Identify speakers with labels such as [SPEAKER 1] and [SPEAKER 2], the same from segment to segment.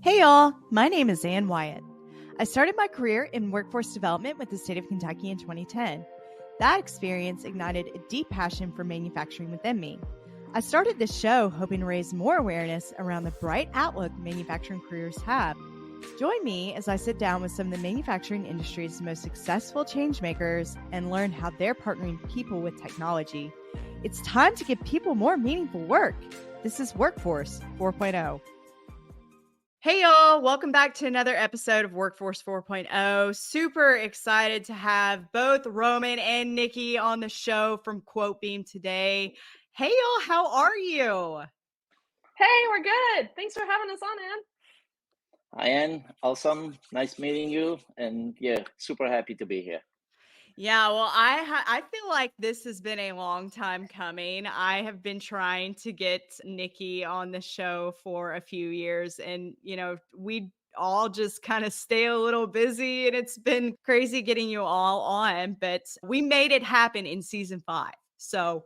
[SPEAKER 1] Hey y'all, my name is Ann Wyatt. I started my career in workforce development with the state of Kentucky in 2010. That experience ignited a deep passion for manufacturing within me. I started this show hoping to raise more awareness around the bright outlook manufacturing careers have. Join me as I sit down with some of the manufacturing industry's most successful changemakers and learn how they're partnering people with technology. It's time to give people more meaningful work. This is Workforce 4.0. Hey y'all, welcome back to another episode of Workforce 4.0. Super excited to have both Roman and Nikki on the show from Quotebeam today. Hey y'all, how are you?
[SPEAKER 2] Hey, we're good. Thanks for having us on, Ann.
[SPEAKER 3] Hi, Ann. Awesome. Nice meeting you. And yeah, super happy to be here.
[SPEAKER 1] Yeah, well, I feel like this has been a long time coming. I have been trying to get Nikki on the show for a few years, and we all just kind of stay a little busy, and it's been crazy getting you all on, but we made it happen in season 5. So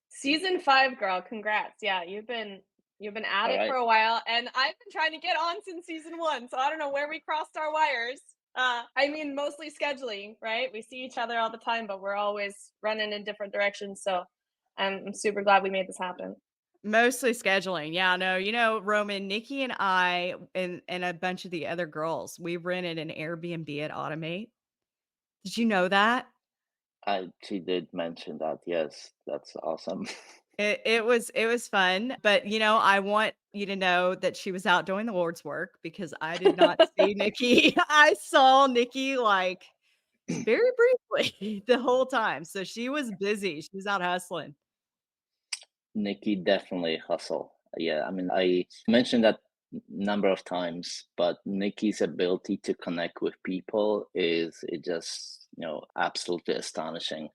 [SPEAKER 2] season 5, girl, congrats. Yeah, you've been at it for a while, and I've been trying to get on since season 1. So I don't know where we crossed our wires. Mostly scheduling, right? We see each other all the time, but we're always running in different directions. So I'm super glad we made this happen.
[SPEAKER 1] Mostly scheduling. Yeah, no, Roman, Nikki, and I, and a bunch of the other girls, we rented an Airbnb at Automate. Did you know that?
[SPEAKER 3] She did mention that. Yes, that's awesome.
[SPEAKER 1] It was fun, but I want you to know that she was out doing the Lord's work because I did not see Nikki. I saw Nikki like very briefly the whole time. So she was busy. She was out hustling.
[SPEAKER 3] Nikki definitely hustle. Yeah, I mentioned that number of times, but Nikki's ability to connect with people is just, absolutely astonishing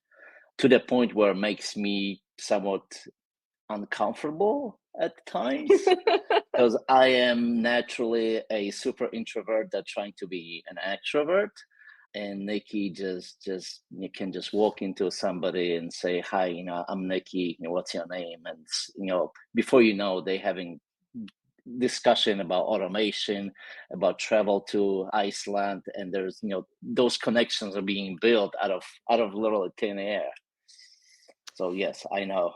[SPEAKER 3] to the point where it makes me somewhat uncomfortable at times because I am naturally a super introvert that's trying to be an extrovert. And Nikki just you can just walk into somebody and say, hi, I'm Nikki, what's your name? And before you know, they having discussion about automation, about travel to Iceland, and there's those connections are being built out of literally thin air. So yes, I know.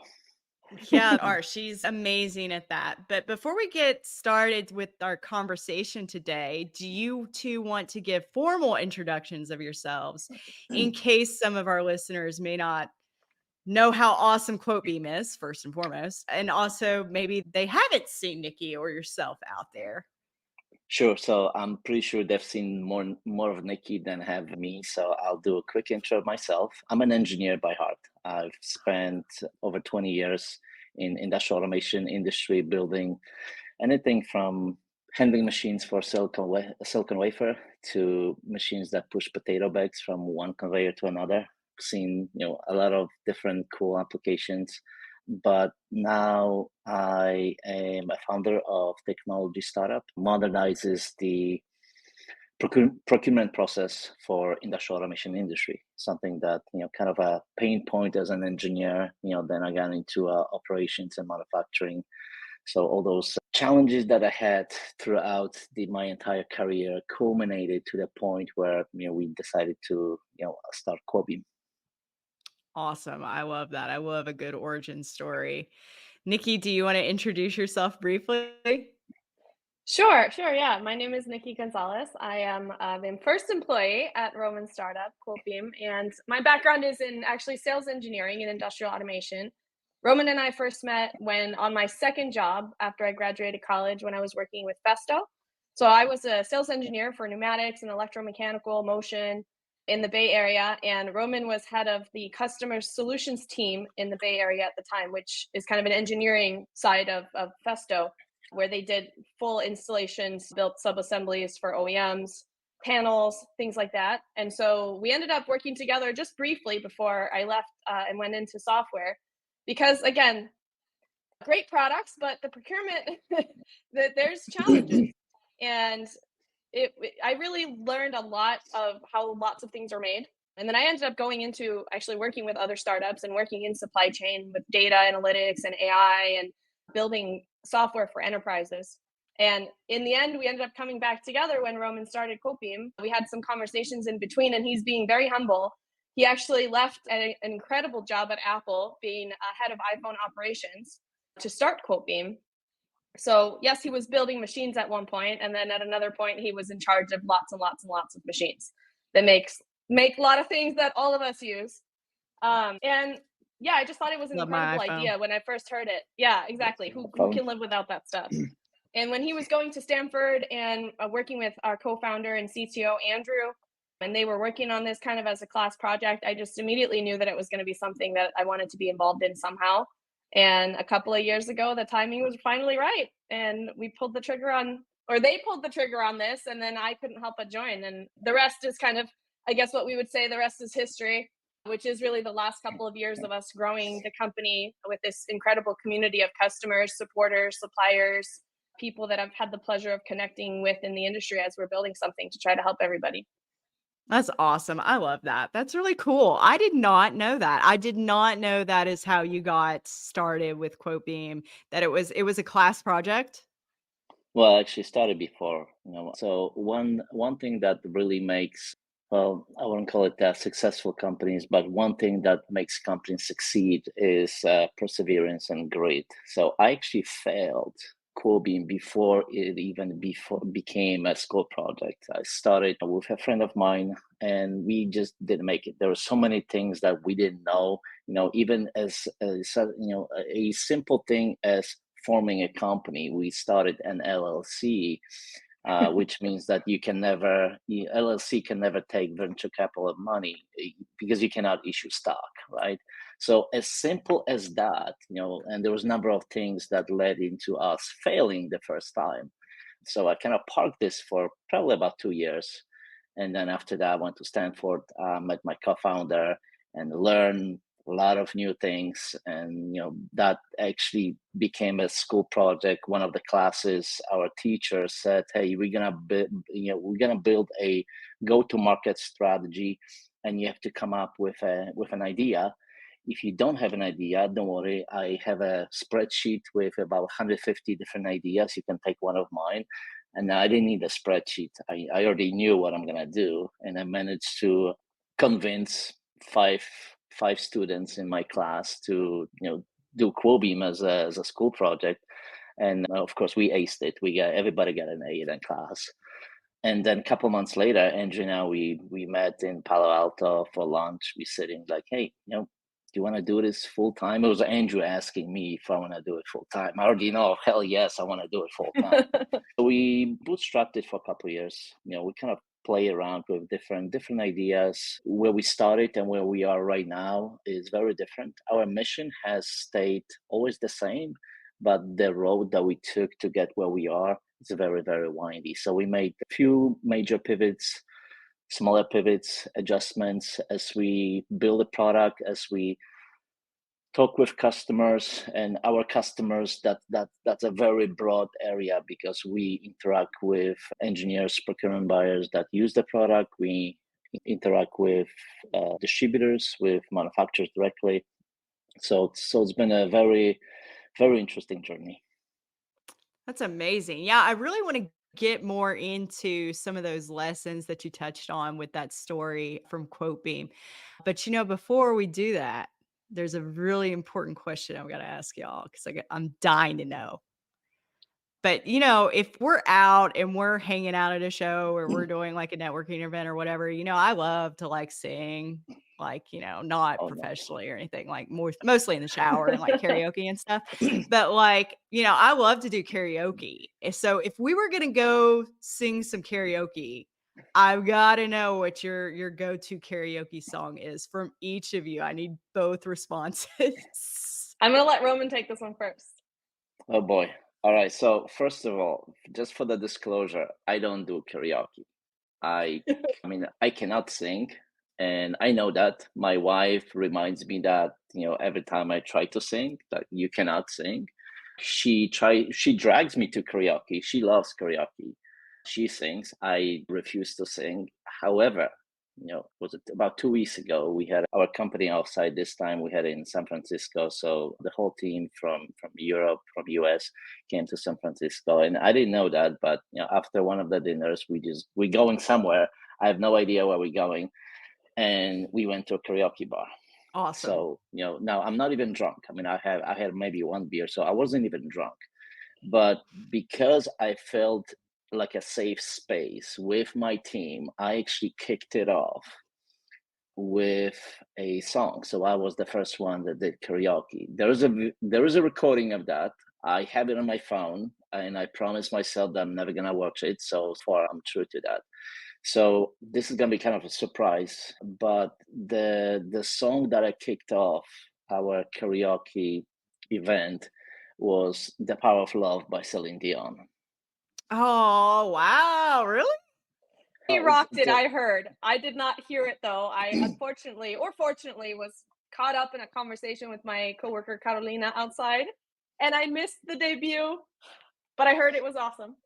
[SPEAKER 1] Yeah, she's amazing at that. But before we get started with our conversation today, do you two want to give formal introductions of yourselves in case some of our listeners may not know how awesome Quotebeam is, first and foremost, and also maybe they haven't seen Nikki or yourself out there?
[SPEAKER 3] Sure. So I'm pretty sure they've seen more of Nikki than have me. So I'll do a quick intro of myself. I'm an engineer by heart. I've spent over 20 years in industrial automation industry, building anything from handling machines for silicon wafer to machines that push potato bags from one conveyor to another. Seen a lot of different cool applications. But now I am a founder of technology startup, modernizes the procurement process for industrial automation industry. Something that kind of a pain point as an engineer. Then I got into operations and manufacturing. So all those challenges that I had throughout my entire career culminated to the point where we decided to start Quotebeam.
[SPEAKER 1] Awesome. I love that. I love a good origin story. Nikki, do you want to introduce yourself briefly?
[SPEAKER 2] Sure. Yeah. My name is Nikki Gonzales. I am the first employee at Roman startup, Quotebeam, and my background is in actually sales engineering and industrial automation. Roman and I first met when on my second job after I graduated college when I was working with Festo. So I was a sales engineer for pneumatics and electromechanical motion in the Bay Area, and Roman was head of the customer solutions team in the Bay Area at the time, which is kind of an engineering side of Festo, where they did full installations, built sub-assemblies for OEMs, panels, things like that. And so we ended up working together just briefly before I left and went into software because, again, great products, but the procurement, there's challenges. And I really learned a lot of how lots of things are made. And then I ended up going into actually working with other startups and working in supply chain with data analytics and AI and building software for enterprises. And in the end, we ended up coming back together when Roman started Quotebeam. We had some conversations in between, and he's being very humble. He actually left an incredible job at Apple, being head of iPhone operations, to start Quotebeam. So yes, he was building machines at one point, and then at another point, he was in charge of lots and lots and lots of machines that make a lot of things that all of us use. And yeah, I just thought it was an incredible idea when I first heard it. Yeah, exactly. Who can live without that stuff? And when he was going to Stanford and working with our co-founder and CTO, Andrew, and they were working on this kind of as a class project, I just immediately knew that it was going to be something that I wanted to be involved in somehow. And a couple of years ago, the timing was finally right. And we pulled the trigger on, or they pulled the trigger on this, and then I couldn't help but join. And the rest is kind of, I guess what we would say the rest is history, which is really the last couple of years of us growing the company with this incredible community of customers, supporters, suppliers, people that I've had the pleasure of connecting with in the industry as we're building something to try to help everybody.
[SPEAKER 1] That's awesome. I love that. That's really cool. I did not know that. I did not know that is how you got started with Quotebeam, that it was a class project.
[SPEAKER 3] Well, I actually started before, So one thing that really makes, well, I wouldn't call it successful companies, but one thing that makes companies succeed is perseverance and grit. So I actually failed Quotebeam before it became a school project. I started with a friend of mine, and we just didn't make it. There were so many things that we didn't know. Even as a simple thing as forming a company. We started an LLC, which means that LLC can never take venture capital money because you cannot issue stock, right? So as simple as that, and there was a number of things that led into us failing the first time. So I kind of parked this for probably about 2 years. And then after that, I went to Stanford, met my co-founder, and learned a lot of new things. And that actually became a school project. One of the classes, our teacher said, "Hey, we're gonna build a go-to-market strategy, and you have to come up with an idea. If you don't have an idea, don't worry. I have a spreadsheet with about 150 different ideas. You can take one of mine." And I didn't need a spreadsheet. I already knew what I'm gonna do, and I managed to convince five students in my class to do Quotebeam as a school project. And of course, we aced it. Everybody got an A in that class. And then a couple months later, Andrew and I, we met in Palo Alto for lunch. We sitting like, "Hey, do you want to do this full time?" It was Andrew asking me if I want to do it full time. I already know, hell yes, I want to do it full time. So we bootstrapped it for a couple of years. We kind of play around with different ideas. Where we started and where we are right now is very different. Our mission has stayed always the same, but the road that we took to get where we are is very, very windy. So we made a few major pivots, smaller pivots, adjustments as we build a product, as we talk with customers. And our customers, that's a very broad area because we interact with engineers, procurement buyers that use the product. We interact with distributors, with manufacturers directly. So it's been a very, very interesting journey.
[SPEAKER 1] That's amazing. Yeah, I really want to get more into some of those lessons that you touched on with that story from Quotebeam. But before we do that, there's a really important question I've got to ask y'all because I'm dying to know. But if we're out and we're hanging out at a show or we're doing like a networking event or whatever, I love to like sing, like, not professionally or anything, like mostly in the shower and like karaoke and stuff. But like, I love to do karaoke. So if we were gonna go sing some karaoke, I've got to know what your go-to karaoke song is from each of you. I need both responses.
[SPEAKER 2] I'm gonna let Roman take this one first.
[SPEAKER 3] Oh boy. All right. So first of all, just for the disclosure, I don't do karaoke. I mean, I cannot sing. And I know that. My wife reminds me that, every time I try to sing, that you cannot sing. She drags me to karaoke. She loves karaoke. She sings. I refuse to sing. However, was it about 2 weeks ago? We had our company offsite. This time we had it in San Francisco. So the whole team from Europe, from US came to San Francisco. And I didn't know that, but after one of the dinners, we're going somewhere. I have no idea where we're going. And we went to a karaoke bar.
[SPEAKER 1] Awesome.
[SPEAKER 3] So, now I'm not even drunk. I mean, I had maybe one beer, so I wasn't even drunk. But because I felt like a safe space with my team, I actually kicked it off with a song. So I was the first one that did karaoke. There is a recording of that. I have it on my phone, and I promised myself that I'm never gonna watch it. So far, I'm true to that. So this is gonna be kind of a surprise. But the song that I kicked off our karaoke event was "The Power of Love" by Celine Dion.
[SPEAKER 1] Oh, wow. Really?
[SPEAKER 2] He rocked it, I heard. I did not hear it, though. I unfortunately, or fortunately, was caught up in a conversation with my coworker Carolina outside, and I missed the debut, but I heard it was awesome.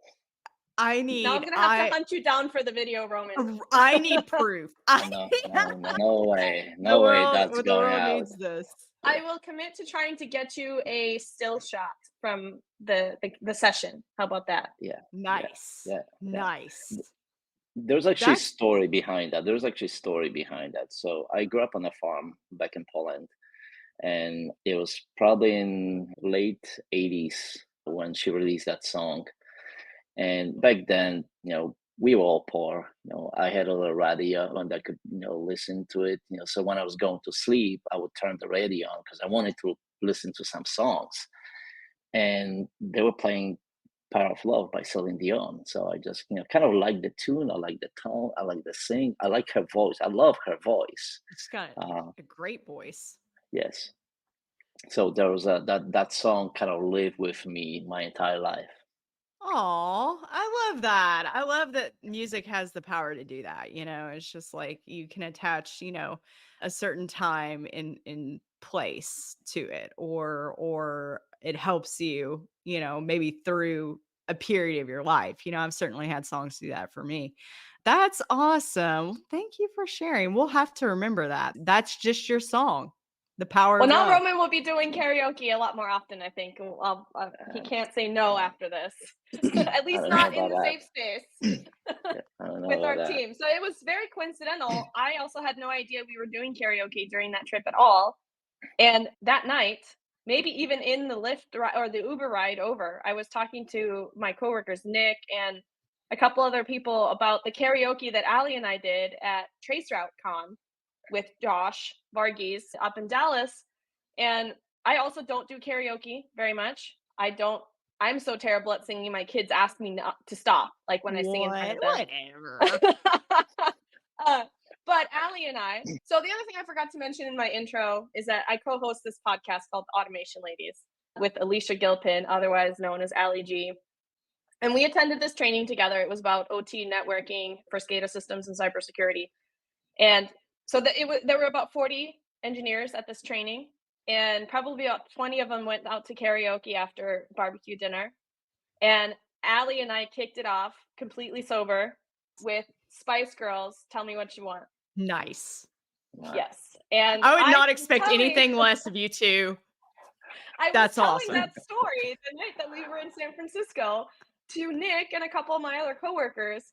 [SPEAKER 2] Now I'm going to have to hunt you down for the video, Roman.
[SPEAKER 1] I need proof.
[SPEAKER 3] No way. No way that's going out.
[SPEAKER 1] Needs this.
[SPEAKER 2] I will commit to trying to get you a still shot from the session. How about that?
[SPEAKER 3] Yeah.
[SPEAKER 1] Nice.
[SPEAKER 3] Yeah.
[SPEAKER 1] Nice.
[SPEAKER 3] There's actually a story behind that. So I grew up on a farm back in Poland, and it was probably in late 80s when she released that song. And back then, we were all poor. I had a little radio and I could, listen to it. So when I was going to sleep, I would turn the radio on because I wanted to listen to some songs. And they were playing "Power of Love" by Celine Dion. So I just, kind of like the tune. I like the tone. I like the sing. I like her voice. I love her voice.
[SPEAKER 1] She's got a great voice.
[SPEAKER 3] Yes. So there was that song kind of lived with me my entire life.
[SPEAKER 1] Oh, I love that. I love that music has the power to do that. It's just like you can attach, a certain time in place to it, or it helps you, maybe through a period of your life. I've certainly had songs do that for me. That's awesome. Thank you for sharing. We'll have to remember that. That's just your song. The Power of
[SPEAKER 2] Love.
[SPEAKER 1] Love.
[SPEAKER 2] Roman will be doing karaoke a lot more often, I think. He can't say no after this. At least not in the safe space with our team. So it was very coincidental. I also had no idea we were doing karaoke during that trip at all. And that night, maybe even in the Lyft or the Uber ride over, I was talking to my coworkers, Nick and a couple other people, about the karaoke that Ali and I did at TraceRouteCon with Josh Varghese up in Dallas. And I also don't do karaoke very much. I'm so terrible at singing. My kids ask me not to stop, like when I sing in front of them.
[SPEAKER 1] Whatever.
[SPEAKER 2] But Ali and I, so the other thing I forgot to mention in my intro is that I co-host this podcast called Automation Ladies with Alicia Gilpin, otherwise known as Ali G. And we attended this training together. It was about OT networking for SCADA systems and cybersecurity. And so there were about 40 engineers at this training, and probably about 20 of them went out to karaoke after barbecue dinner. And Ali and I kicked it off completely sober with Spice Girls, "Tell Me What You Want."
[SPEAKER 1] Nice.
[SPEAKER 2] Yes. And
[SPEAKER 1] I would not expect anything less of you two.
[SPEAKER 2] That's awesome. That story the night that we were in San Francisco to Nick and a couple of my other coworkers.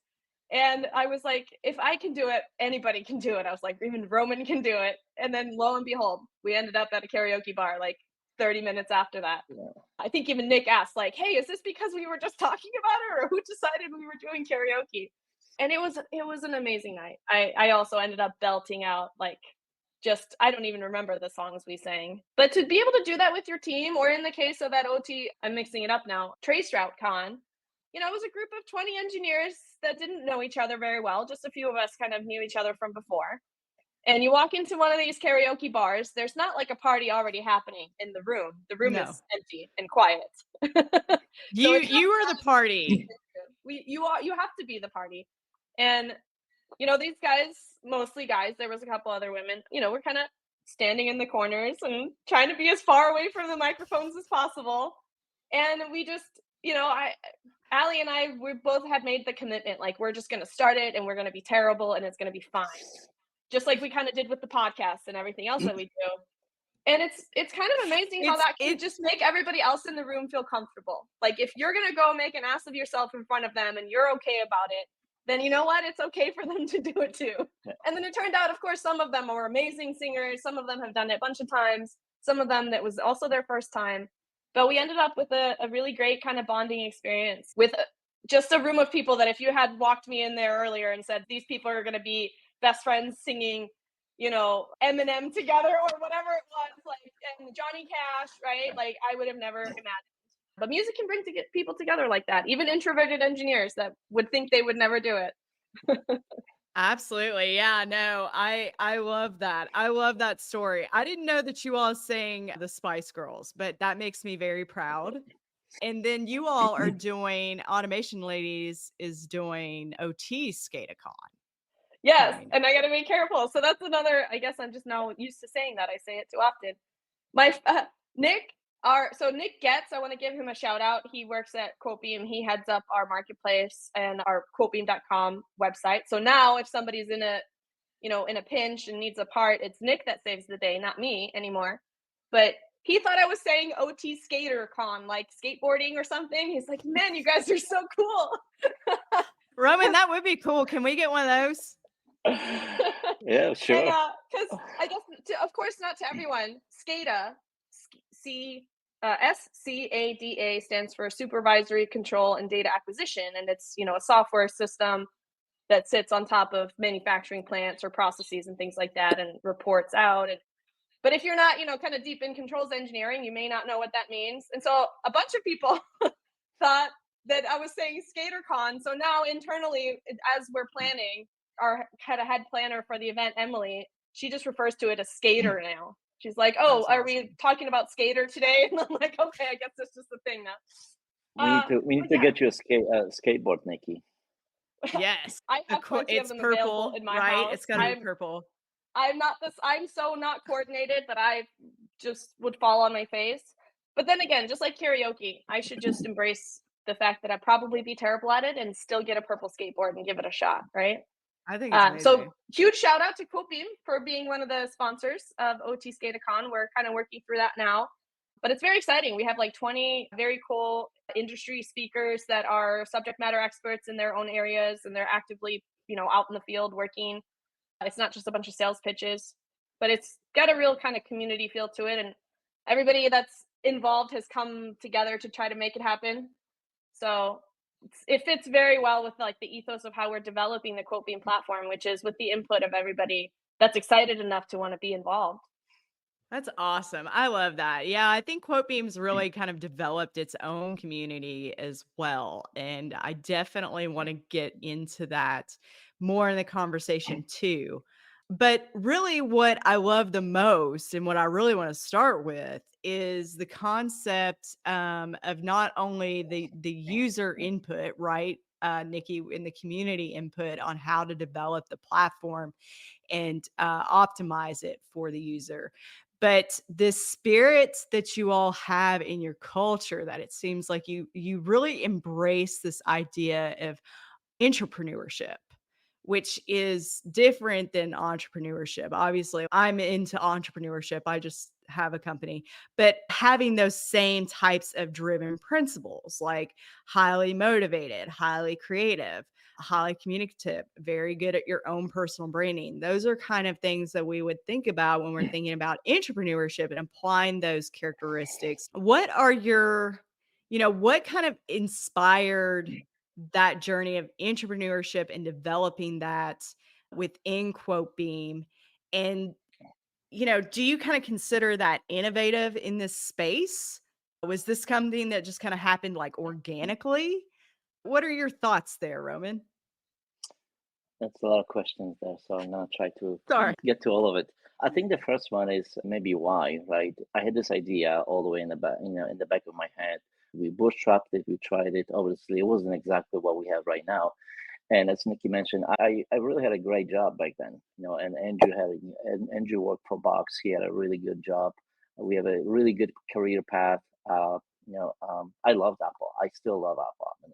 [SPEAKER 2] And I was like, if I can do it, anybody can do it. I was like, even Roman can do it. And then lo and behold, we ended up at a karaoke bar like 30 minutes after that. Yeah. I think even Nick asked, like, hey, is this because we were just talking about it, or who decided we were doing karaoke? And it was an amazing night. I also ended up belting out I don't even remember the songs we sang. But to be able to do that with your team, or in the case of that OT, I'm mixing it up now, TraceRouteCon, it was a group of 20 engineers that didn't know each other very well. Just a few of us kind of knew each other from before. And you walk into one of these karaoke bars, there's not like a party already happening in the room. The room is empty and quiet.
[SPEAKER 1] You are the party.
[SPEAKER 2] You have to be the party. And, these guys, mostly guys, there was a couple other women, we're kind of standing in the corners and trying to be as far away from the microphones as possible. And we just, Allie and I, we both had made the commitment, like, we're just going to start it and we're going to be terrible and it's going to be fine. Just like we kind of did with the podcast and everything else that we do. And it's kind of amazing how that can just make everybody else in the room feel comfortable. Like, if you're going to go make an ass of yourself in front of them and you're okay about it, then you know what? It's okay for them to do it too. Yeah. And then it turned out, of course, some of them are amazing singers. Some of them have done it a bunch of times. Some of them, that was also their first time. But we ended up with a really great kind of bonding experience with just a room of people that if you had walked me in there earlier and said, these people are going to be best friends singing, you know, Eminem together or whatever it was, like, and Johnny Cash, right? Like, I would have never imagined. But music can bring people together like that. Even introverted engineers that would think they would never do it.
[SPEAKER 1] Absolutely. Yeah, no, I love that. I love that story. I didn't know that you all sang the Spice Girls, but that makes me very proud. And then you all are doing Automation Ladies is doing OT Skateacon.
[SPEAKER 2] Yes, and I got to be careful. So that's another, I guess I'm just now used to saying that. I say it too often. My Nick Getz, I want to give him a shout out. He works at Quotebeam. He heads up our marketplace and our quotebeam.com website. So now if somebody's in a pinch and needs a part, it's Nick that saves the day, not me anymore. But he thought I was saying OT SkaterCon, like skateboarding or something. He's like, man, you guys are so cool.
[SPEAKER 1] Roman, that would be cool. Can we get one of those?
[SPEAKER 3] Yeah, sure.
[SPEAKER 2] And because I guess, of course, not to everyone, SCADA, SCADA stands for Supervisory Control and Data Acquisition, and it's a software system that sits on top of manufacturing plants or processes and things like that, and reports out. But if you're not, kind of deep in controls engineering, you may not know what that means. And so a bunch of people thought that I was saying SkaterCon. So now internally, as we're planning, our head planner for the event, Emily, she just refers to it as Skater now. She's like, oh, are we talking about Skater today? And I'm like, okay, I guess that's just the thing now.
[SPEAKER 3] We need to get you a skateboard, Nikki.
[SPEAKER 2] Yes. I have plenty of them available in my house.
[SPEAKER 1] It's gotta be purple.
[SPEAKER 2] I'm so not coordinated that I just would fall on my face. But then again, just like karaoke, I should just embrace the fact that I'd probably be terrible at it and still get a purple skateboard and give it a shot, right?
[SPEAKER 1] I think it's amazing.
[SPEAKER 2] So huge shout out to Quotebeam for being one of the sponsors of OT SkateAcon. We're kind of working through that now, but it's very exciting. We have like 20 very cool industry speakers that are subject matter experts in their own areas, and they're actively, out in the field working. It's not just a bunch of sales pitches, but it's got a real kind of community feel to it, and everybody that's involved has come together to try to make it happen. So it fits very well with like the ethos of how we're developing the Quotebeam platform, which is with the input of everybody that's excited enough to want to be involved.
[SPEAKER 1] That's awesome. I love that. Yeah, I think Quotebeam's really kind of developed its own community as well. And I definitely want to get into that more in the conversation too. But really what I love the most and what I really want to start with is the concept of not only the user input, right, Nikki, in the community input on how to develop the platform and optimize it for the user, but the spirit that you all have in your culture, that it seems like you really embrace this idea of intrapreneurship, which is different than entrepreneurship. Obviously, I'm into entrepreneurship. I just have a company, but having those same types of driven principles, like highly motivated, highly creative, highly communicative, very good at your own personal branding. Those are kind of things that we would think about when we're thinking about entrepreneurship and applying those characteristics. What are your, what kind of inspired that journey of entrepreneurship and developing that within Quotebeam? And, do you kind of consider that innovative in this space? Was this something that just kind of happened like organically? What are your thoughts there, Roman?
[SPEAKER 3] That's a lot of questions there, so I'm gonna try to get to all of it. I think the first one is maybe why, right? I had this idea all the way in the back, in the back of my head. We bootstrapped it, we tried it. Obviously, it wasn't exactly what we have right now. And as Nikki mentioned, I really had a great job back then, and Andrew worked for Box. He had a really good job. We have a really good career path. I loved Apple. I still love Apple. I mean,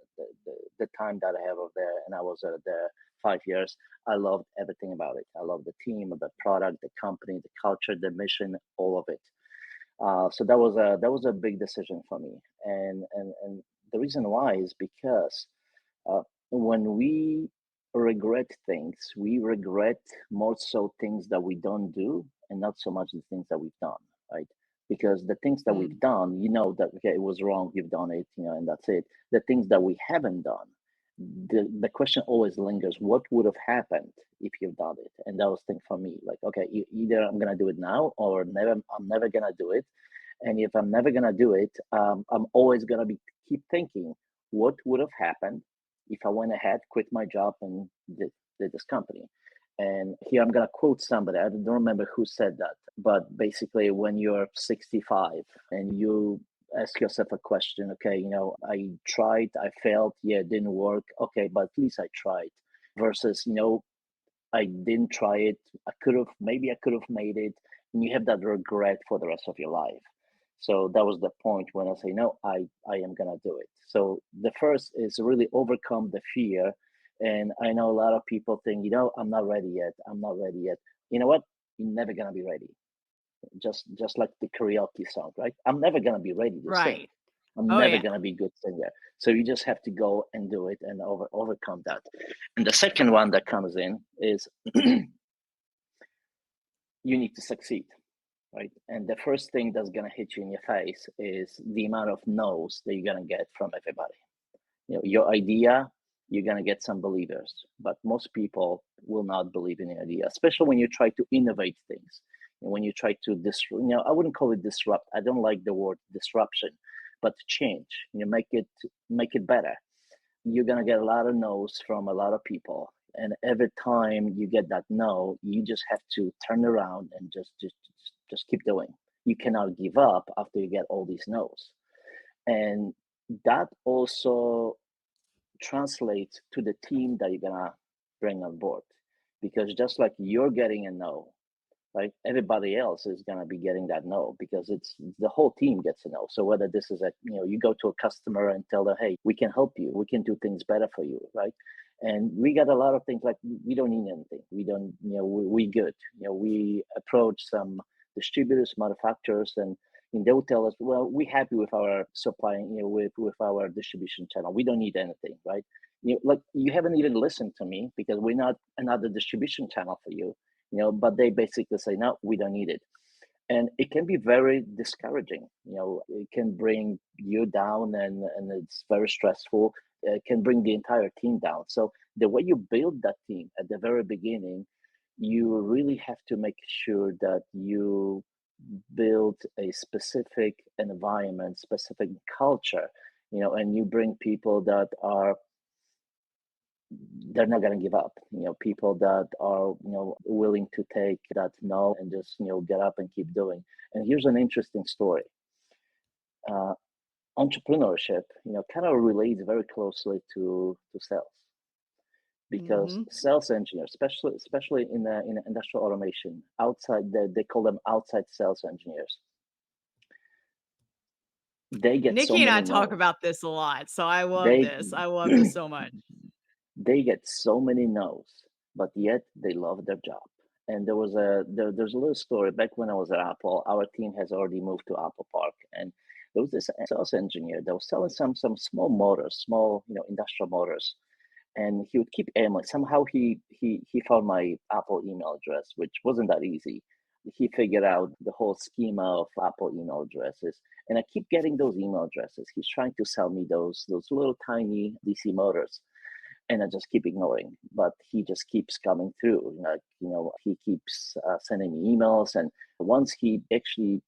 [SPEAKER 3] the time that I have over there, and I was there 5 years, I loved everything about it. I love the team, the product, the company, the culture, the mission, all of it. So that was a big decision for me, and the reason why is because when we regret things, we regret more so things that we don't do, and not so much the things that we've done, right? Because the things that we've done, that okay, it was wrong, you've done it, and that's it. The things that we haven't done, the question always lingers: what would have happened if you've done it? And that was the thing for me, like, okay, either I'm gonna do it now, or never. I'm never gonna do it. And if I'm never gonna do it, I'm always gonna keep thinking, what would have happened if I went ahead, quit my job, and did this company. And here I'm gonna quote somebody. I don't remember who said that, but basically, when you're 65 and you ask yourself a question, okay, I tried, I failed, yeah, it didn't work, okay, but at least I tried. Versus, I didn't try it. Maybe I could have made it, and you have that regret for the rest of your life. So that was the point when I say, no, I am gonna do it. So the first is really overcome the fear. And I know a lot of people think, I'm not ready yet. I'm not ready yet. You know what? You're never gonna be ready. Just like the karaoke song, right? I'm never gonna be ready to sing.
[SPEAKER 1] Right.
[SPEAKER 3] I'm
[SPEAKER 1] Oh,
[SPEAKER 3] never
[SPEAKER 1] yeah.
[SPEAKER 3] gonna be a good singer. So you just have to go and do it and overcome that. And the second one that comes in is you need to succeed, right? And the first thing that's gonna hit you in your face is the amount of no's that you're gonna get from everybody. Your idea, you're gonna get some believers, but most people will not believe in your idea, especially when you try to innovate things. And when you try to I wouldn't call it disrupt. I don't like the word disruption, but change. Make it better. You're gonna get a lot of no's from a lot of people, and every time you get that no, you just have to turn around and just keep doing. You cannot give up after you get all these no's, and that also translates to the team that you're gonna bring on board, because just like you're getting a no, right, everybody else is gonna be getting that no, because it's the whole team gets a no. So whether this is you go to a customer and tell them, hey, we can help you, we can do things better for you, right? And we got a lot of things like, we don't need anything, we don't, we good. We approach some distributors, manufacturers, and they will tell us, well, we're happy with our supplying, with our distribution channel. We don't need anything, right? Like, you haven't even listened to me, because we're not another distribution channel for you. But they basically say, no, we don't need it. And it can be very discouraging. It can bring you down, and it's very stressful. It can bring the entire team down. So the way you build that team at the very beginning, you really have to make sure that you build a specific environment, specific culture, and you bring people that they're not going to give up. People that are willing to take that no and just get up and keep doing. And here's an interesting story. Entrepreneurship kind of relates very closely to sales, because sales engineers, especially in industrial automation, outside, they call them outside sales engineers. They get
[SPEAKER 1] Nikki
[SPEAKER 3] so
[SPEAKER 1] and
[SPEAKER 3] many
[SPEAKER 1] I talk
[SPEAKER 3] no's.
[SPEAKER 1] about this a lot, so I love
[SPEAKER 3] They
[SPEAKER 1] this. I love this so much.
[SPEAKER 3] they get so many no's, but yet they love their job. And there's a little story. Back when I was at Apple, our team has already moved to Apple Park, and there was this sales engineer that was selling some small motors, small industrial motors, and he would keep emailing. Somehow he found my Apple email address, which wasn't that easy. He figured out the whole schema of Apple email addresses, and I keep getting those email addresses. He's trying to sell me those little tiny DC motors, and I just keep ignoring. But he just keeps coming through. He keeps sending me emails, and once he actually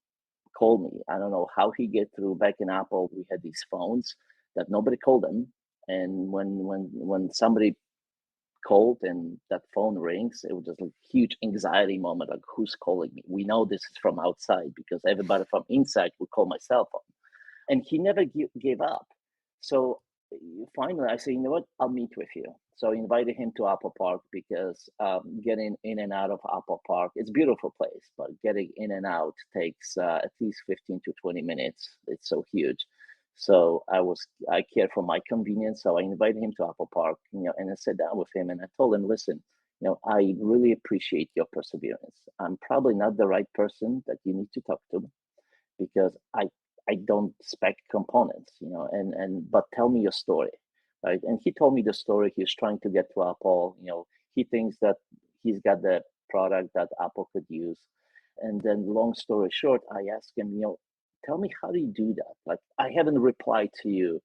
[SPEAKER 3] called me. I don't know how he get through. Back in Apple, we had these phones that nobody called them, and when somebody called and that phone rings, it was just a huge anxiety moment, like, who's calling me? We know this is from outside, because everybody from inside would call my cell phone. And he never gave up. So finally, I said, you know what? I'll meet with you. So I invited him to Apple Park, because getting in and out of Apple Park, it's a beautiful place, but getting in and out takes at least 15 to 20 minutes. It's so huge. So I cared for my convenience. So I invited him to Apple Park, and I sat down with him and I told him, listen, I really appreciate your perseverance. I'm probably not the right person that you need to talk to because I don't spec components, but tell me your story, right? And he told me the story. He was trying to get to Apple. He thinks that he's got the product that Apple could use. And then, long story short, I asked him, tell me, how do you do that? Like, I haven't replied to you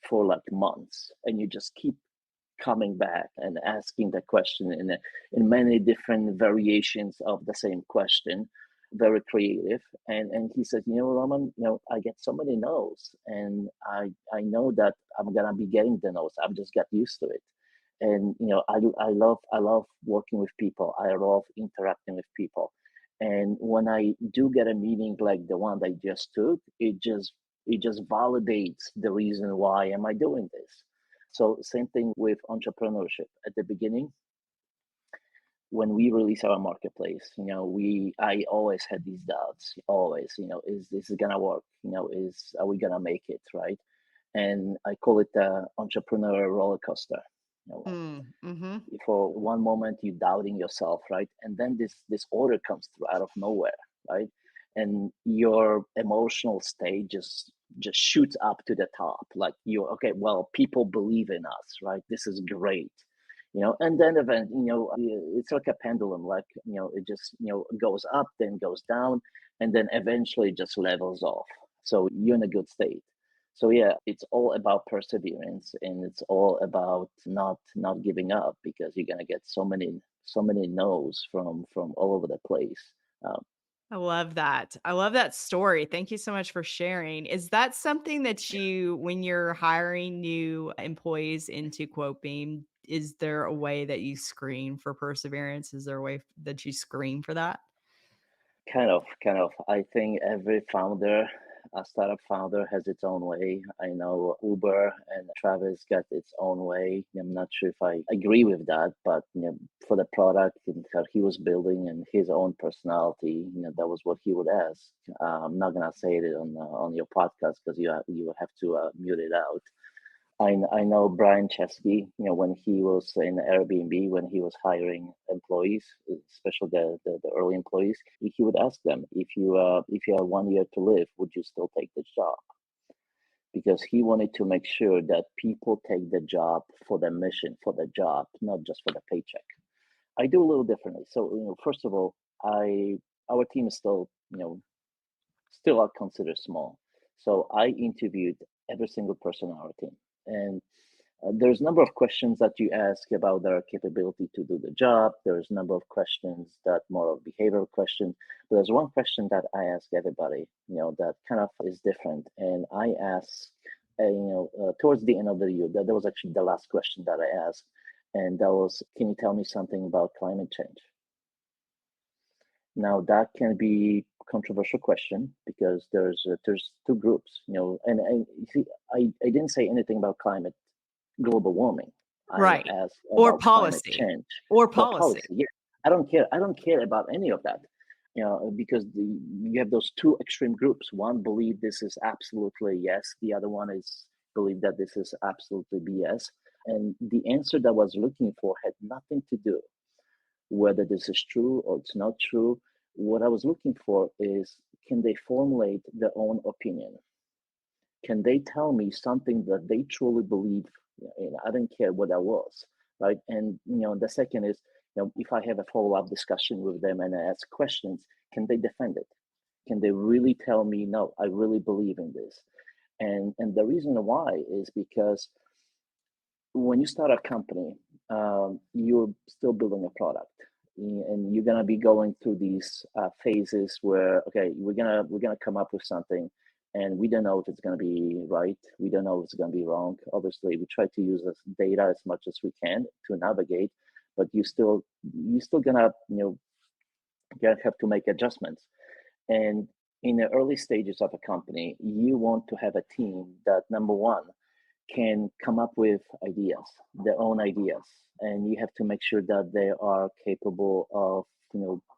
[SPEAKER 3] for like months, and you just keep coming back and asking the question in many different variations of the same question, very creative. And he said, Roman, I get so many no's, and I know that I'm gonna be getting the no's. I've just got used to it. And I love working with people. I love interacting with people. And when I do get a meeting like the one that I just took, it just validates the reason why am I doing this. So same thing with entrepreneurship. At the beginning, when we release our marketplace, I always had these doubts. Always, is this gonna work? Are we gonna make it, right? And I call it the entrepreneur roller coaster.
[SPEAKER 1] Mm-hmm.
[SPEAKER 3] For one moment you doubting yourself, right? And then this order comes through out of nowhere, right? And your emotional state just shoots up to the top. Like, you're okay, well, people believe in us, right? This is great. And then it's like a pendulum. Like, it just goes up, then goes down, and then eventually just levels off. So you're in a good state. So yeah, it's all about perseverance, and it's all about not giving up, because you're gonna get so many no's from all over the place. Um,
[SPEAKER 1] I love that. I love that story. Thank you so much for sharing. Is that something that you, when you're hiring new employees into Quotebeam, is there a way that you screen for perseverance? Is there a way that you screen for that?
[SPEAKER 3] kind of. I think every founder, a startup founder, has its own way. I know Uber and Travis got its own way. I'm not sure if I agree with that, but for the product that he was building and his own personality, that was what he would ask. I'm not gonna say it on your podcast because you have to mute it out. I know Brian Chesky, when he was in Airbnb, when he was hiring employees, especially the early employees, he would ask them, if you have 1 year to live, would you still take this job? Because he wanted to make sure that people take the job for the mission, for the job, not just for the paycheck. I do a little differently. So, first of all, our team is still are considered small. So I interviewed every single person on our team. And there's a number of questions that you ask about their capability to do the job. There's a number of questions that more of behavioral questions. But there's one question that I ask everybody, that kind of is different. And I ask, towards the end of the year, that was actually the last question that I asked. And that was, can you tell me something about climate change? Now that can be controversial question, because there's two groups, and you see, I didn't say anything about global warming. I
[SPEAKER 1] Right.
[SPEAKER 3] asked
[SPEAKER 1] Or
[SPEAKER 3] about climate
[SPEAKER 1] policy.
[SPEAKER 3] change
[SPEAKER 1] Or
[SPEAKER 3] or
[SPEAKER 1] policy.
[SPEAKER 3] policy. Yeah, I don't care about any of that, because you have those two extreme groups. One believe this is absolutely yes, the other one is believe that this is absolutely BS. And the answer that I was looking for had nothing to do whether this is true or it's not true. What I was looking for is, can they formulate their own opinion? Can they tell me something that they truly believe? I don't care what that was, right? And the second is, if I have a follow-up discussion with them and I ask questions, can they defend it? Can they really tell me, no, I really believe in this? And the reason why is because when you start a company, you're still building a product, and you're gonna be going through these phases where, okay, we're gonna come up with something, and we don't know if it's gonna be right. We don't know if it's gonna be wrong. Obviously, we try to use this data as much as we can to navigate, but you still gonna gonna have to make adjustments. And in the early stages of a company, you want to have a team that, number one, can come up with ideas, their own ideas, and you have to make sure that they are capable of,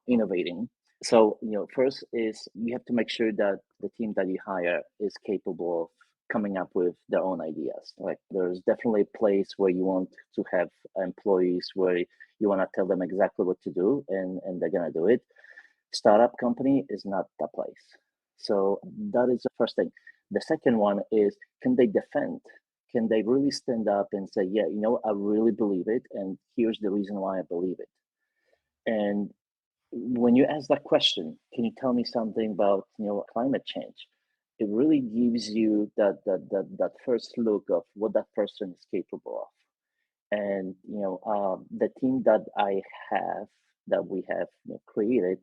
[SPEAKER 3] innovating. So, first is you have to make sure that the team that you hire is capable of coming up with their own ideas. Like there's definitely a place where you want to have employees where you want to tell them exactly what to do and they're going to do it. Startup company is not that place. So that is the first thing. The second one is, can they defend? Can they really stand up and say, yeah, I really believe it, and here's the reason why I believe it. And when you ask that question, can you tell me something about climate change? It really gives you that first look of what that person is capable of. And the team that we have created,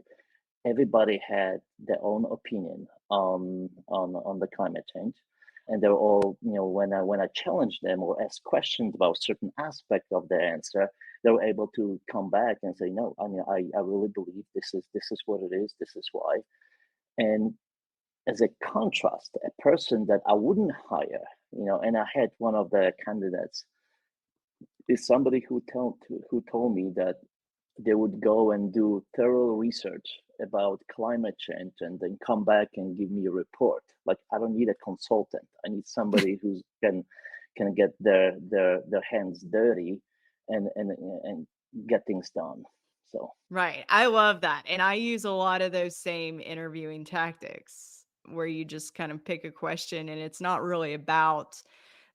[SPEAKER 3] everybody had their own opinion on the climate change, and they're all when I challenged them or asked questions about certain aspect of their answer, they were able to come back and say, no, I really believe this is what it is, this is why. And as a contrast, a person that I wouldn't hire, and I had one of the candidates is somebody who told me that they would go and do thorough research about climate change and then come back and give me a report. Like, I don't need a consultant. I need somebody who can get their hands dirty and get things done. So
[SPEAKER 1] Right. I love that. And I use a lot of those same interviewing tactics where you just kind of pick a question and it's not really about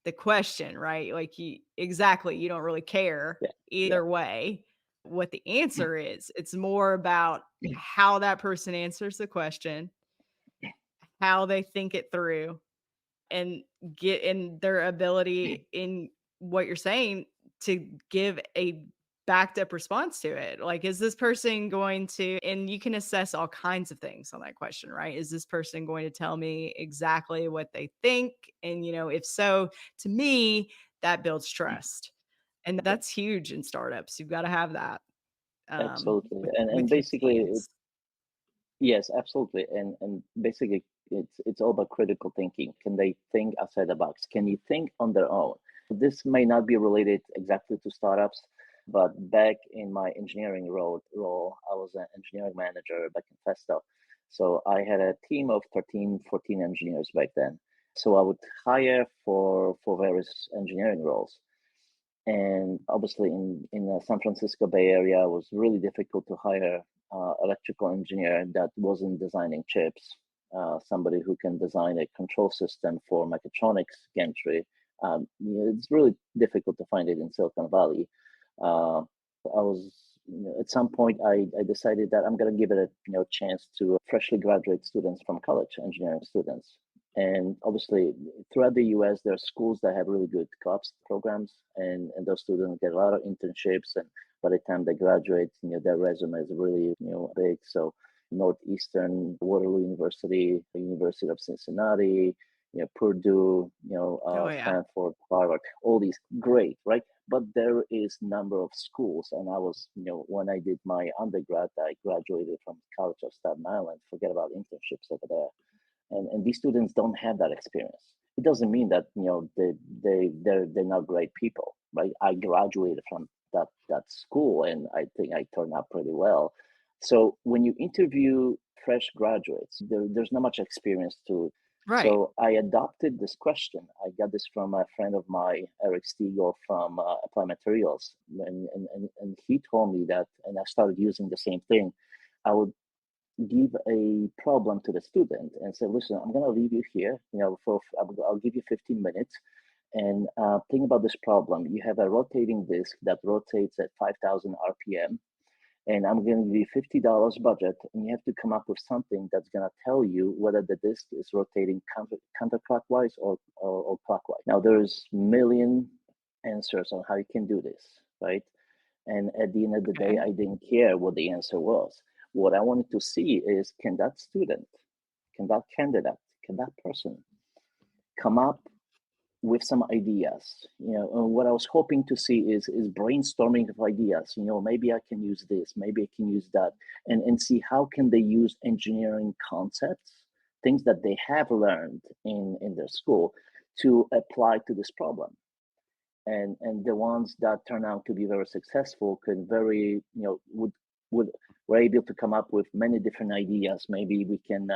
[SPEAKER 1] the question, right? Like you don't really care
[SPEAKER 3] yeah, yeah,
[SPEAKER 1] either way what the answer is. It's more about how that person answers the question, how they think it through, and get in their ability in what you're saying to give a backed up response to it. Like, is this person going to, and you can assess all kinds of things on that question, right? Is this person going to tell me exactly what they think? And, if so, to me, that builds trust. And
[SPEAKER 3] yeah,
[SPEAKER 1] that's huge in startups. You've got to have that
[SPEAKER 3] absolutely.
[SPEAKER 1] with,
[SPEAKER 3] And
[SPEAKER 1] with your
[SPEAKER 3] basically,
[SPEAKER 1] teams.
[SPEAKER 3] yes, absolutely. And basically it's all about critical thinking. Can they think outside the box? Can you think on their own? This may not be related exactly to startups, but back in my engineering role, I was an engineering manager back in Festo. So I had a team of 13, 14 engineers back then. So I would hire for various engineering roles. And obviously, in the San Francisco Bay Area, it was really difficult to hire electrical engineer that wasn't designing chips. Somebody who can design a control system for mechatronics gantry. It's really difficult to find it in Silicon Valley. I was at some point I decided that I'm going to give it a chance to freshly graduate students from college, engineering students. And obviously, throughout the US, there are schools that have really good co-ops programs, and those students get a lot of internships. And by the time they graduate, their resume is really, big. So Northeastern, Waterloo University, the University of Cincinnati, Purdue,
[SPEAKER 1] Oh, yeah.
[SPEAKER 3] Stanford, Harvard, all these great, right? But there is number of schools, and I was, when I did my undergrad, I graduated from College of Staten Island. Forget about internships over there. And these students don't have that experience. It doesn't mean that they're not great people, right? I graduated from that school, and I think I turned out pretty well. So when you interview fresh graduates, there's not much experience to.
[SPEAKER 1] Right.
[SPEAKER 3] So I adopted this question. I got this from a friend of mine, Eric Stiegel from Applied Materials, and he told me that, and I started using the same thing. I would give a problem to the student and say, listen, I'm going to leave you here, I'll give you 15 minutes and think about this problem. You have a rotating disc that rotates at 5,000 RPM, and I'm going to give you $50 budget, and you have to come up with something that's going to tell you whether the disc is rotating counterclockwise or clockwise. Now, there's million answers on how you can do this, right? And at the end of the day,
[SPEAKER 1] Okay.
[SPEAKER 3] I didn't care what the answer was. What I wanted to see is, can that student, can that candidate, can that person come up with some ideas? What I was hoping to see is brainstorming of ideas. Maybe I can use this, maybe I can use that, and see how can they use engineering concepts, things that they have learned in their school, to apply to this problem. And the ones that turn out to be very successful could would were able to come up with many different ideas. Maybe we can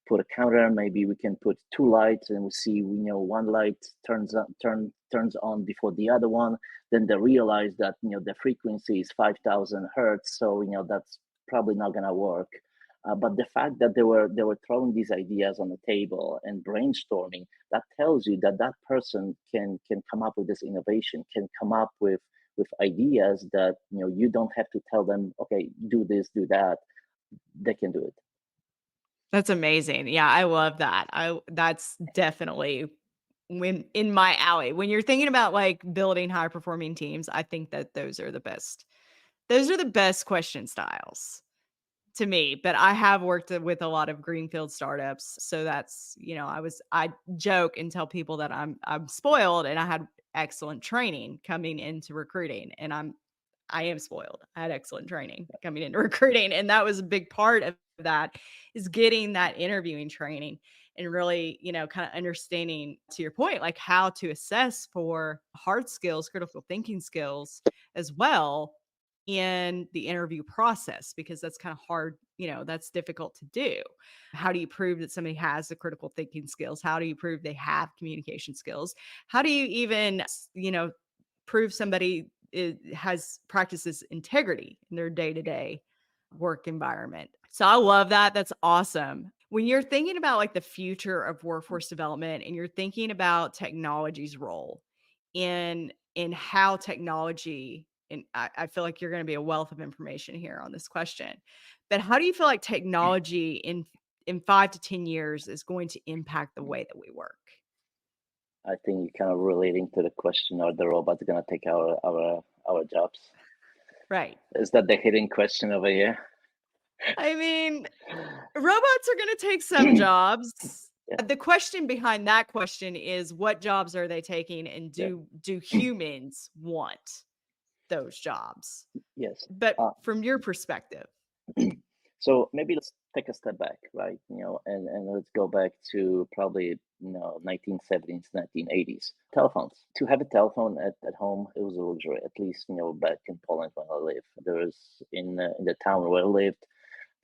[SPEAKER 3] put a counter. Maybe we can put two lights, and we see, one light turns on before the other one. Then they realize that, the frequency is 5,000 hertz, so that's probably not gonna work. But the fact that they were throwing these ideas on the table and brainstorming, that tells you that that person can come up with this innovation, can come up with ideas that you don't have to tell them, okay, do this, do that. They can do it.
[SPEAKER 1] That's amazing. Yeah, I love that. That's definitely in my alley. When you're thinking about like building high performing teams, I think that those are the best. Those are the best question styles to me. But I have worked with a lot of greenfield startups, so that's, I joke and tell people that I'm spoiled and I had excellent training coming into recruiting, and I am spoiled. I had excellent training coming into recruiting, and that was a big part of that, is getting that interviewing training and really, kind of understanding, to your point, like how to assess for hard skills, critical thinking skills as well in the interview process, because that's kind of hard, that's difficult to do. How do you prove that somebody has the critical thinking skills? How do you prove they have communication skills? How do you even, prove somebody practices integrity in their day-to-day work environment? So I love that. That's awesome. When you're thinking about like the future of workforce development, and you're thinking about technology's role in how technology, and I feel like you're going to be a wealth of information here on this question, but how do you feel like technology in 5 to 10 years is going to impact the way that we work?
[SPEAKER 3] I think you're kind of relating to the question: are the robots going to take our jobs?
[SPEAKER 1] Right.
[SPEAKER 3] Is that the hidden question over here?
[SPEAKER 1] I mean, robots are going to take some jobs.
[SPEAKER 3] Yeah.
[SPEAKER 1] The question behind that question is, what jobs are they taking, and do humans want those jobs?
[SPEAKER 3] Yes.
[SPEAKER 1] But from your perspective.
[SPEAKER 3] So maybe let's take a step back, right? And let's go back to probably 1970s, 1980s. Telephones. To have a telephone at home, it was a luxury. At least back in Poland when I lived, there was in the town where I lived,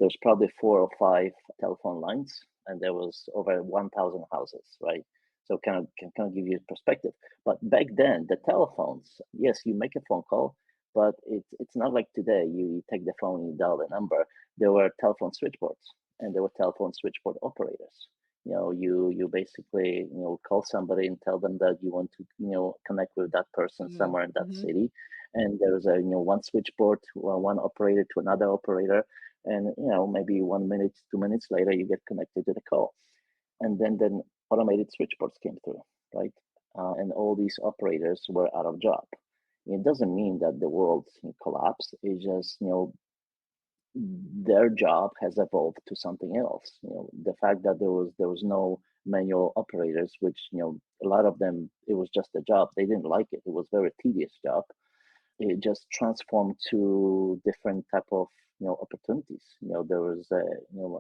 [SPEAKER 3] there's probably 4 or 5 telephone lines, and there was over 1,000 houses, right? So can give you a perspective. But back then, the telephones, yes, you make a phone call, but it's not like today. You take the phone, you dial the number. There were telephone switchboards, and there were telephone switchboard operators. You basically call somebody and tell them that you want to connect with that person somewhere in that city, and there's a one switchboard, one operator to another operator, and maybe 1 minute, 2 minutes later you get connected to the call, and then automated switchboards came through, right? And all these operators were out of job. It doesn't mean that the world collapsed. It's just their job has evolved to something else. The fact that there was no manual operators, which a lot of them, it was just a job. They didn't like it. It was a very tedious job. It just transformed to different type of opportunities. There was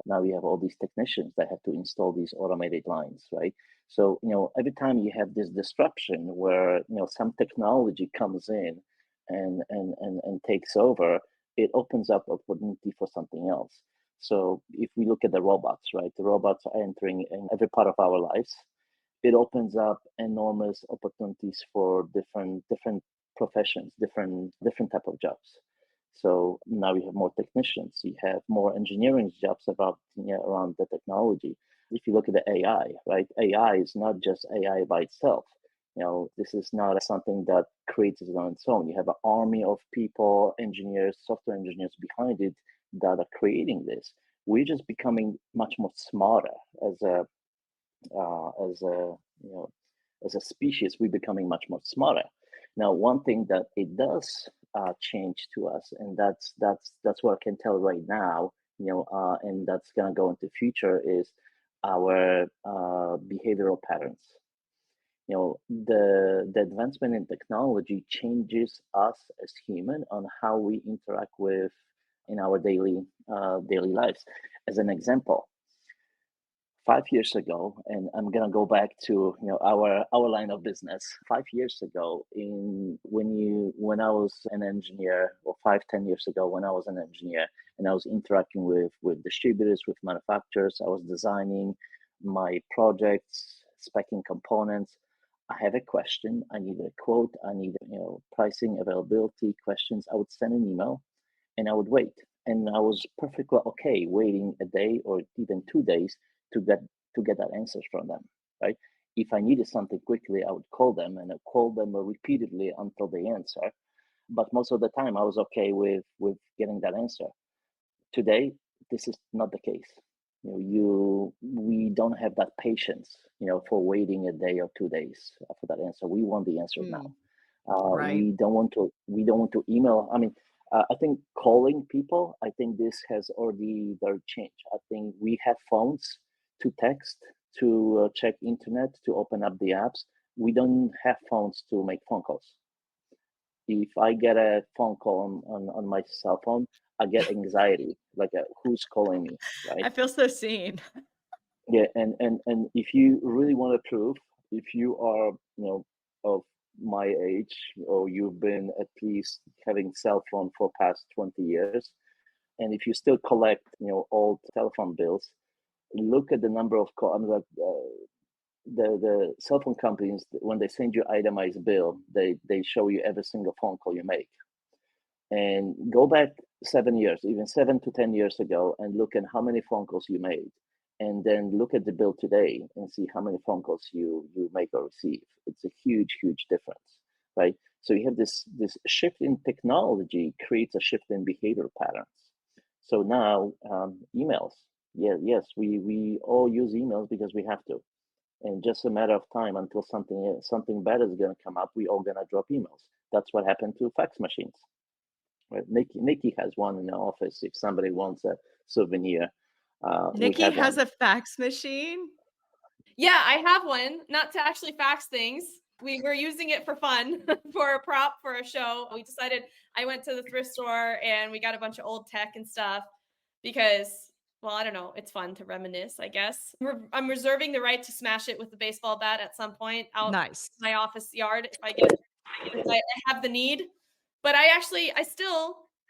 [SPEAKER 3] now you have all these technicians that have to install these automated lines, right? So every time you have this disruption where some technology comes in and takes over, it opens up opportunity for something else. So if we look at the robots, right, the robots are entering in every part of our lives. It opens up enormous opportunities for different professions, different type of jobs. So now you have more technicians, you have more engineering jobs around the technology. If you look at the AI, right, AI is not just AI by itself. This is not something that creates it on its own. You have an army of people, engineers, software engineers behind it that are creating this. We're just becoming much more smarter as a as a species. We're becoming much more smarter. Now, one thing that it does change to us, and that's what I can tell right now, and that's gonna go into future, is our behavioral patterns. The advancement in technology changes us as human on how we interact with in our daily lives. As an example, 5 years ago, and I'm gonna go back to our line of business. 5 years ago, when I was an engineer, or 5-10 years ago when I was an engineer, and I was interacting with distributors, with manufacturers, I was designing my projects, specing components. I have a question, I need a quote, I need pricing, availability questions. I would send an email, and I would wait. And I was perfectly okay waiting a day or even 2 days to get that answers from them, right? If I needed something quickly, I would call them, and I call them repeatedly until they answer. But most of the time, I was okay with getting that answer. Today, this is not the case. We don't have that patience, for waiting a day or 2 days for that answer. We want the answer now.
[SPEAKER 1] Right.
[SPEAKER 3] We don't want to email. I mean, I think calling people, I think this has already very changed. I think we have phones to text, to check internet, to open up the apps. We don't have phones to make phone calls. If I get a phone call on my cell phone, I get anxiety, like who's calling me, right?
[SPEAKER 1] I feel so seen.
[SPEAKER 3] Yeah, and if you really want to prove, if you are, of my age, or you've been at least having cell phone for past 20 years, and if you still collect, old telephone bills, look at the number of calls. The cell phone companies, when they send you itemized bill, they show you every single phone call you make. And go back 7 years, even 7 to 10 years ago, and look at how many phone calls you made. And then look at the bill today and see how many phone calls you make or receive. It's a huge, huge difference, right? So you have this shift in technology creates a shift in behavior patterns. So now emails, yes, we all use emails because we have to. And just a matter of time until something better is going to come up. We all going to drop emails. That's what happened to fax machines. Right? Nikki has one in the office. If somebody wants a souvenir,
[SPEAKER 1] Nikki has a fax machine.
[SPEAKER 2] Yeah, I have one. Not to actually fax things. We were using it for fun, for a prop for a show. We decided, I went to the thrift store and we got a bunch of old tech and stuff because, well, I don't know. It's fun to reminisce, I guess. I'm reserving the right to smash it with a baseball bat at some point out
[SPEAKER 1] Nice.
[SPEAKER 2] my office yard if I have the need. But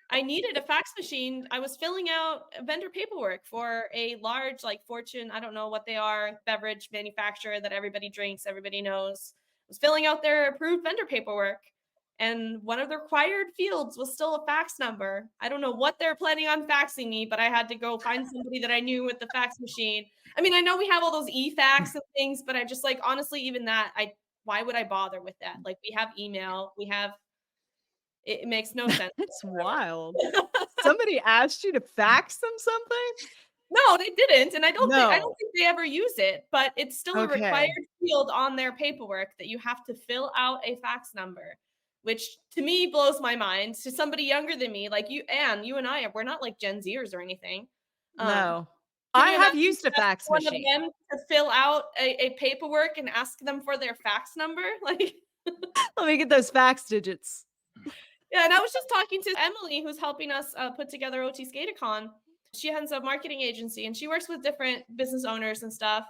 [SPEAKER 2] I needed a fax machine. I was filling out vendor paperwork for a large, like Fortune, I don't know what they are, beverage manufacturer that everybody drinks, everybody knows. I was filling out their approved vendor paperwork. And one of the required fields was still a fax number. I don't know what they're planning on faxing me, but I had to go find somebody that I knew with the fax machine. I mean, I know we have all those e-fax and things, but I just like, honestly, even that, why would I bother with that? Like, we have email, it makes no sense.
[SPEAKER 1] It's wild. Somebody asked you to fax them something?
[SPEAKER 2] No, they didn't, and I don't think they ever use it, but it's still a required field on their paperwork that you have to fill out a fax number, which to me blows my mind. To somebody younger than me, like you, Ann, you and I, we're not like Gen Zers or anything.
[SPEAKER 1] No. I have used a fax machine.
[SPEAKER 2] One of them to fill out a paperwork and ask them for their fax number. Like,
[SPEAKER 1] let me get those fax digits.
[SPEAKER 2] Yeah, and I was just talking to Emily, who's helping us put together OT Skatacon. She has a marketing agency and she works with different business owners and stuff.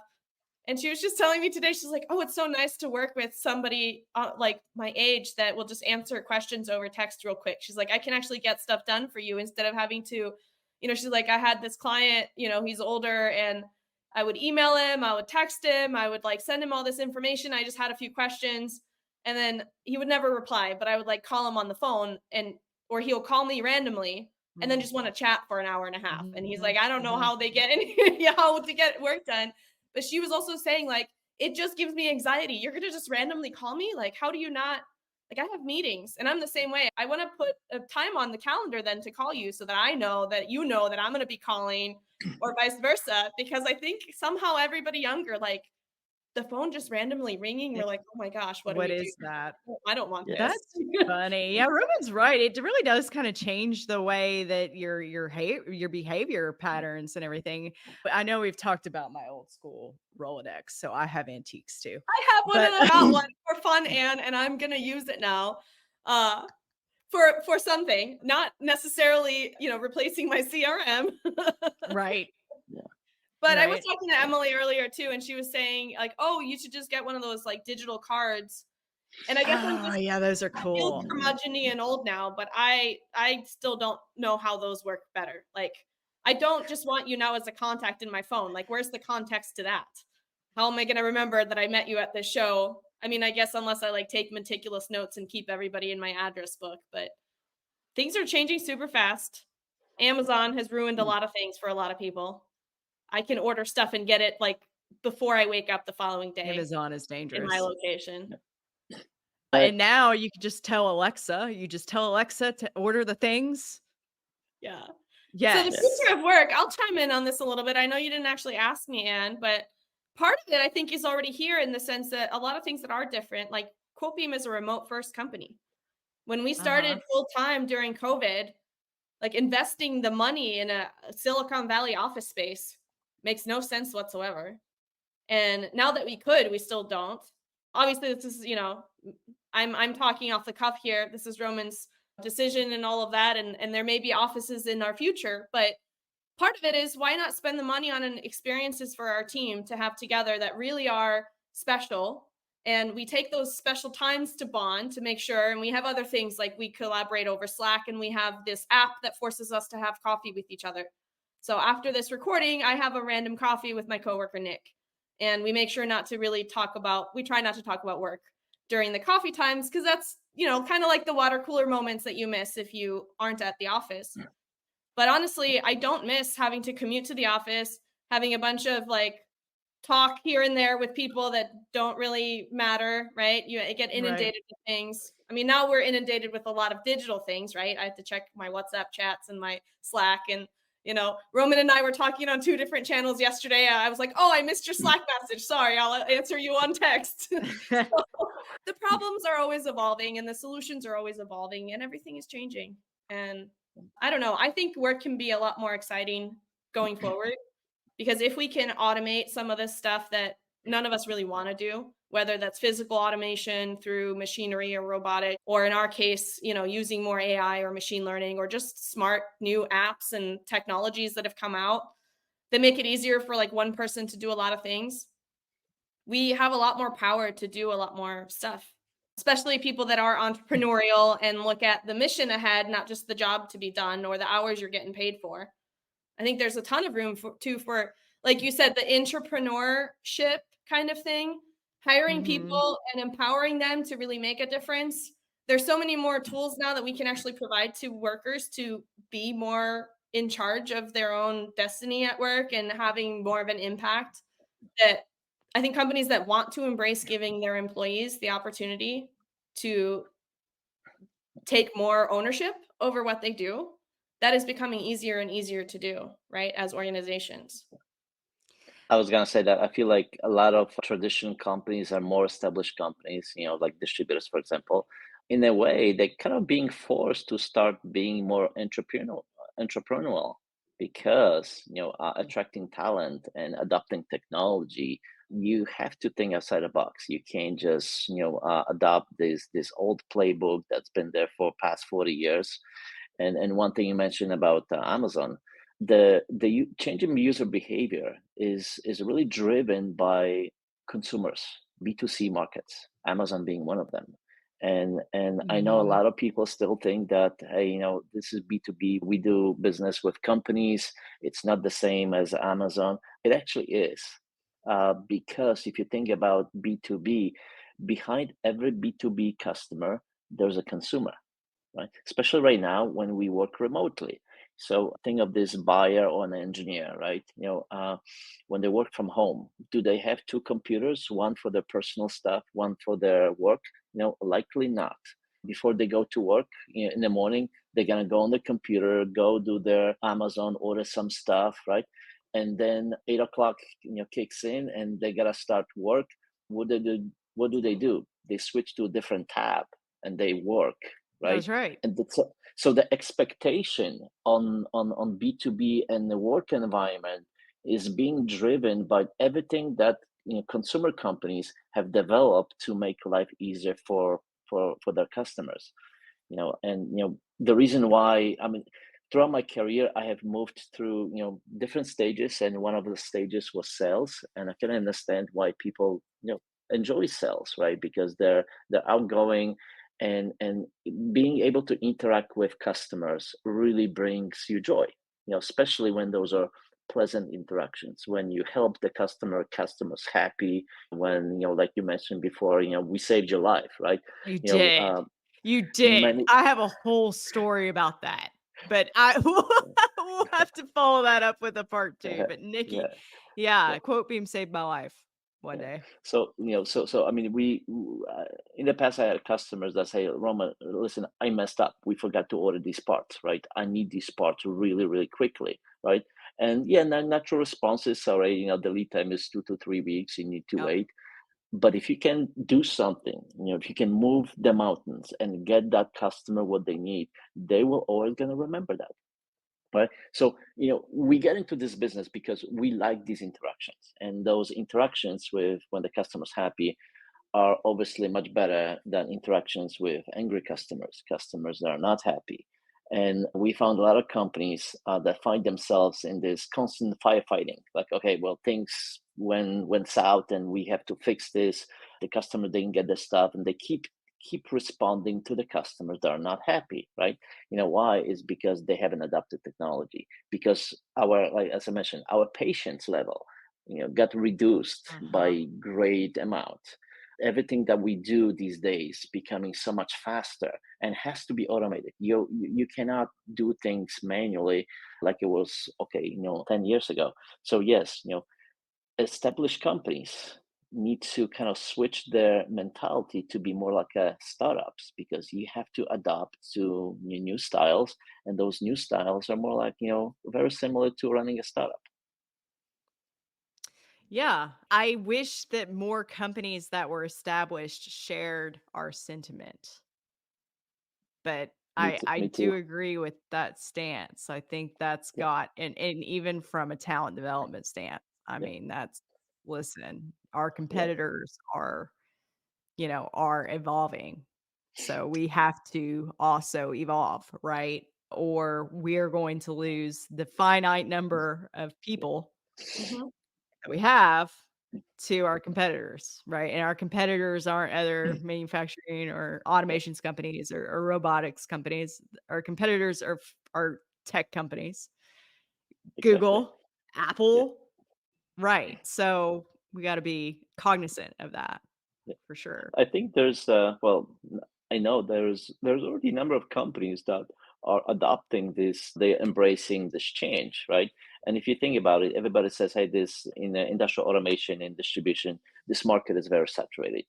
[SPEAKER 2] And she was just telling me today, she's like, oh, it's so nice to work with somebody like my age that will just answer questions over text real quick. She's like, I can actually get stuff done for you instead of having to, she's like, I had this client, he's older and I would email him, I would text him, I would like send him all this information. I just had a few questions. And then he would never reply, but I would like call him on the phone or he'll call me randomly and then just want to chat for an hour and a half. And he's like, I don't know how they get how to get work done. But she was also saying like, it just gives me anxiety. You're going to just randomly call me. Like, how do you not, like I have meetings and I'm the same way. I want to put a time on the calendar then to call you so that I know that that I'm going to be calling or vice versa, because I think somehow everybody younger, like, the phone just randomly ringing. We're like, oh my gosh, what is
[SPEAKER 1] that?
[SPEAKER 2] I don't want this.
[SPEAKER 1] That's funny. Yeah, Roman's right. It really does kind of change the way that your behavior patterns and everything. I know we've talked about my old school Rolodex, so I have antiques too.
[SPEAKER 2] I have one and I got one for fun, and I'm gonna use it now. For something, not necessarily, replacing my CRM.
[SPEAKER 1] Right.
[SPEAKER 3] Yeah.
[SPEAKER 2] But I was
[SPEAKER 1] Right.
[SPEAKER 2] talking to Emily earlier too, and she was saying like, oh, you should just get one of those like digital cards. And I guess I'm
[SPEAKER 1] Oh,
[SPEAKER 2] just
[SPEAKER 1] yeah, those are
[SPEAKER 2] I feel
[SPEAKER 1] cool.
[SPEAKER 2] curmudgeon-y and old now, but I still don't know how those work better. Like, I don't just want you now as a contact in my phone. Like, where's the context to that? How am I going to remember that I met you at this show? I mean, I guess unless I like take meticulous notes and keep everybody in my address book, but things are changing super fast. Amazon has ruined a lot of things for a lot of people. I can order stuff and get it like before I wake up the following day
[SPEAKER 1] Amazon is
[SPEAKER 2] in my
[SPEAKER 1] dangerous.
[SPEAKER 2] location.
[SPEAKER 3] I,
[SPEAKER 1] And now you can just tell Alexa to order the things.
[SPEAKER 2] Yeah. So the
[SPEAKER 1] Yes.
[SPEAKER 2] future of work, I'll chime in on this a little bit. I know you didn't actually ask me, Anne, but part of it I think is already here in the sense that a lot of things that are different, like Quotebeam is a remote first company. When we
[SPEAKER 1] Uh-huh.
[SPEAKER 2] started full time during COVID, like investing the money in a Silicon Valley office space makes no sense whatsoever. And now that we could, we still don't. Obviously, this is, I'm talking off the cuff here. This is Roman's decision and all of that. And there may be offices in our future, but part of it is why not spend the money on an experiences for our team to have together that really are special. And we take those special times to bond to make sure. And we have other things like we collaborate over Slack and we have this app that forces us to have coffee with each other. So after this recording, I have a random coffee with my coworker, Nick. And we make sure not to really we try not to talk about work during the coffee times because that's, kind of like the water cooler moments that you miss if you aren't at the office. But honestly, I don't miss having to commute to the office, having a bunch of like talk here and there with people that don't really matter, right? You get
[SPEAKER 1] Right.
[SPEAKER 2] inundated with things. I mean, now we're inundated with a lot of digital things, right? I have to check my WhatsApp chats and my Slack. And, Roman and I were talking on 2 different channels yesterday. I was like, oh, I missed your Slack message. Sorry, I'll answer you on text. So, the problems are always evolving and the solutions are always evolving and everything is changing. And I don't know. I think work can be a lot more exciting going forward because if we can automate some of this stuff that none of us really want to do, whether that's physical automation through machinery or robotic, or in our case, using more AI or machine learning or just smart new apps and technologies that have come out that make it easier for like one person to do a lot of things, we have a lot more power to do a lot more stuff, especially people that are entrepreneurial and look at the mission ahead, not just the job to be done or the hours you're getting paid for. I think there's a ton of room for, like you said, the intrapreneurship kind of thing, hiring
[SPEAKER 1] Mhm.
[SPEAKER 2] people and empowering them to really make a difference. There's so many more tools now that we can actually provide to workers to be more in charge of their own destiny at work and having more of an impact that I think companies that want to embrace giving their employees the opportunity to take more ownership over what they do, that is becoming easier and easier to do, right, as organizations.
[SPEAKER 3] I was gonna say that I feel like a lot of traditional companies are more established companies, like distributors, for example. In a way, they're kind of being forced to start being more entrepreneurial because, attracting talent and adopting technology, you have to think outside the box. You can't just, adopt this old playbook that's been there for past 40 years. And one thing you mentioned about Amazon, the changing user behavior is really driven by consumers, B2C markets, Amazon being one of them. And I know a
[SPEAKER 1] Mhm.
[SPEAKER 3] lot of people still think that, hey, this is B2B. We do business with companies. It's not the same as Amazon. It actually is. Because if you think about B2B, behind every B2B customer, there's a consumer, right? Especially right now when we work remotely. So think of this buyer or an engineer, right? When they work from home, do they have 2 computers, one for their personal stuff, one for their work? Likely not. Before they go to work, in the morning, they're gonna go on the computer, go do their Amazon, order some stuff, right? And then 8 o'clock, kicks in, and they gotta start work. What do they do? What do they do? They switch to a different tab and they work, right?
[SPEAKER 1] That's right.
[SPEAKER 3] And so the expectation on B2B and the work environment is being driven by everything that consumer companies have developed to make life easier for their customers. And the reason why, I mean, throughout my career, I have moved through, different stages, and one of the stages was sales. And I can understand why people, enjoy sales, right? Because they're outgoing, and being able to interact with customers really brings you joy. Especially when those are pleasant interactions, when you help the customers happy, when, like you mentioned before, we saved your life, right?
[SPEAKER 1] You
[SPEAKER 3] You know,
[SPEAKER 1] did.
[SPEAKER 3] uh,
[SPEAKER 1] You did.
[SPEAKER 3] many,
[SPEAKER 1] I have a whole story about that, but I we'll have to follow that up with a part 2. But Nikki,
[SPEAKER 3] yeah, yeah.
[SPEAKER 1] yeah, Quotebeam saved my life one
[SPEAKER 3] Yeah.
[SPEAKER 1] day.
[SPEAKER 3] So, I mean, in the past, I had customers that say, Roman, listen, I messed up. We forgot to order these parts, right? I need these parts really, really quickly, right? And yeah, natural responses are, the lead time is 2 to 3 weeks. You need to
[SPEAKER 1] Yep.
[SPEAKER 3] wait. But if you can do something, if you can move the mountains and get that customer what they need, they will always gonna remember that. Right. So, we get into this business because we like these interactions, and those interactions with when the customer's happy are obviously much better than interactions with angry customers that are not happy. And we found a lot of companies that find themselves in this constant firefighting. Like, okay, well, things went south, and we have to fix this. The customer didn't get the stuff, and they keep responding to the customers that are not happy, right? Why? Is because they haven't adopted technology. Because like as I mentioned, our patience level, got reduced
[SPEAKER 1] Uh-huh.
[SPEAKER 3] by great amount. Everything that we do these days becoming so much faster and has to be automated. You cannot do things manually like it was, okay, 10 years ago. So yes, established companies need to kind of switch their mentality to be more like a startups, because you have to adapt to new styles, and those new styles are more like, very similar to running a startup.
[SPEAKER 1] Yeah, I wish that more companies that were established shared our sentiment. But I
[SPEAKER 3] Me
[SPEAKER 1] do
[SPEAKER 3] too.
[SPEAKER 1] agree with that stance. I think that's
[SPEAKER 3] Yeah,
[SPEAKER 1] got and even from a talent development stance, I
[SPEAKER 3] yeah,
[SPEAKER 1] mean, that's listen, our
[SPEAKER 3] yeah.
[SPEAKER 1] competitors are, are evolving. So we have to also evolve, right? Or we're going to lose the finite number of people
[SPEAKER 2] Mhm.
[SPEAKER 1] that we have to our competitors, right? And our competitors aren't other manufacturing or
[SPEAKER 3] Yeah,
[SPEAKER 1] automations companies or robotics companies. Our competitors are tech companies,
[SPEAKER 3] exactly.
[SPEAKER 1] Google,
[SPEAKER 3] Yeah,
[SPEAKER 1] Apple, right? So we got to be cognizant of that
[SPEAKER 3] yeah.
[SPEAKER 1] for sure.
[SPEAKER 3] I think I know there's already a number of companies that are adopting this. They're embracing this change, right? And if you think about it, everybody says, "Hey, this in industrial automation and distribution, this market is very saturated."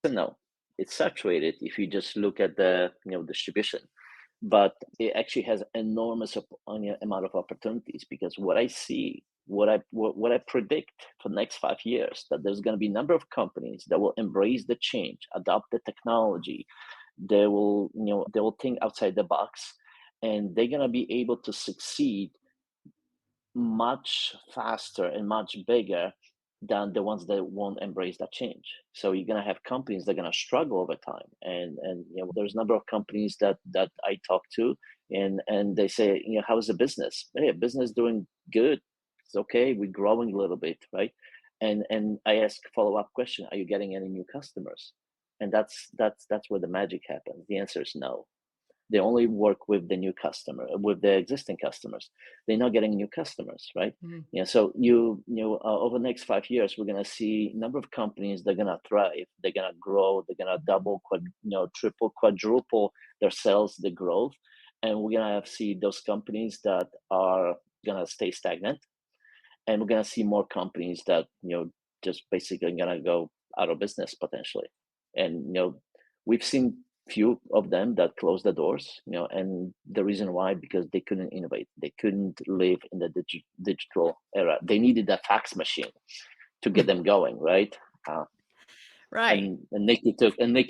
[SPEAKER 3] So no, it's saturated if you just look at the distribution, but it actually has enormous amount of opportunities, because what I see, what I predict for the next 5 years, that there's going to be a number of companies that will embrace the change, adopt the technology. They will think outside the box, and they're going to be able to succeed much faster and much bigger than the ones that won't embrace that change. So you're gonna have companies that are gonna struggle over time, and there's a number of companies that I talk to, and they say, how is the business? Hey, business doing good. It's okay. We're growing a little bit, right? And I ask follow up question: Are you getting any new customers? And that's where the magic happens. The answer is no. They only work with the new customer, with the existing customers. They're not getting new customers, right?
[SPEAKER 1] Mhm.
[SPEAKER 3] Yeah. So over the next 5 years, we're gonna see a number of companies that are gonna thrive. They're gonna grow. They're gonna double, triple, quadruple their sales, the growth, and we're gonna see those companies that are gonna stay stagnant, and we're gonna see more companies that just basically gonna go out of business potentially. And we've seen few of them that closed the doors, and the reason why, because they couldn't innovate. They couldn't live in the digital era. They needed a fax machine to get them going, right? uh,
[SPEAKER 1] Right.
[SPEAKER 3] and Nikki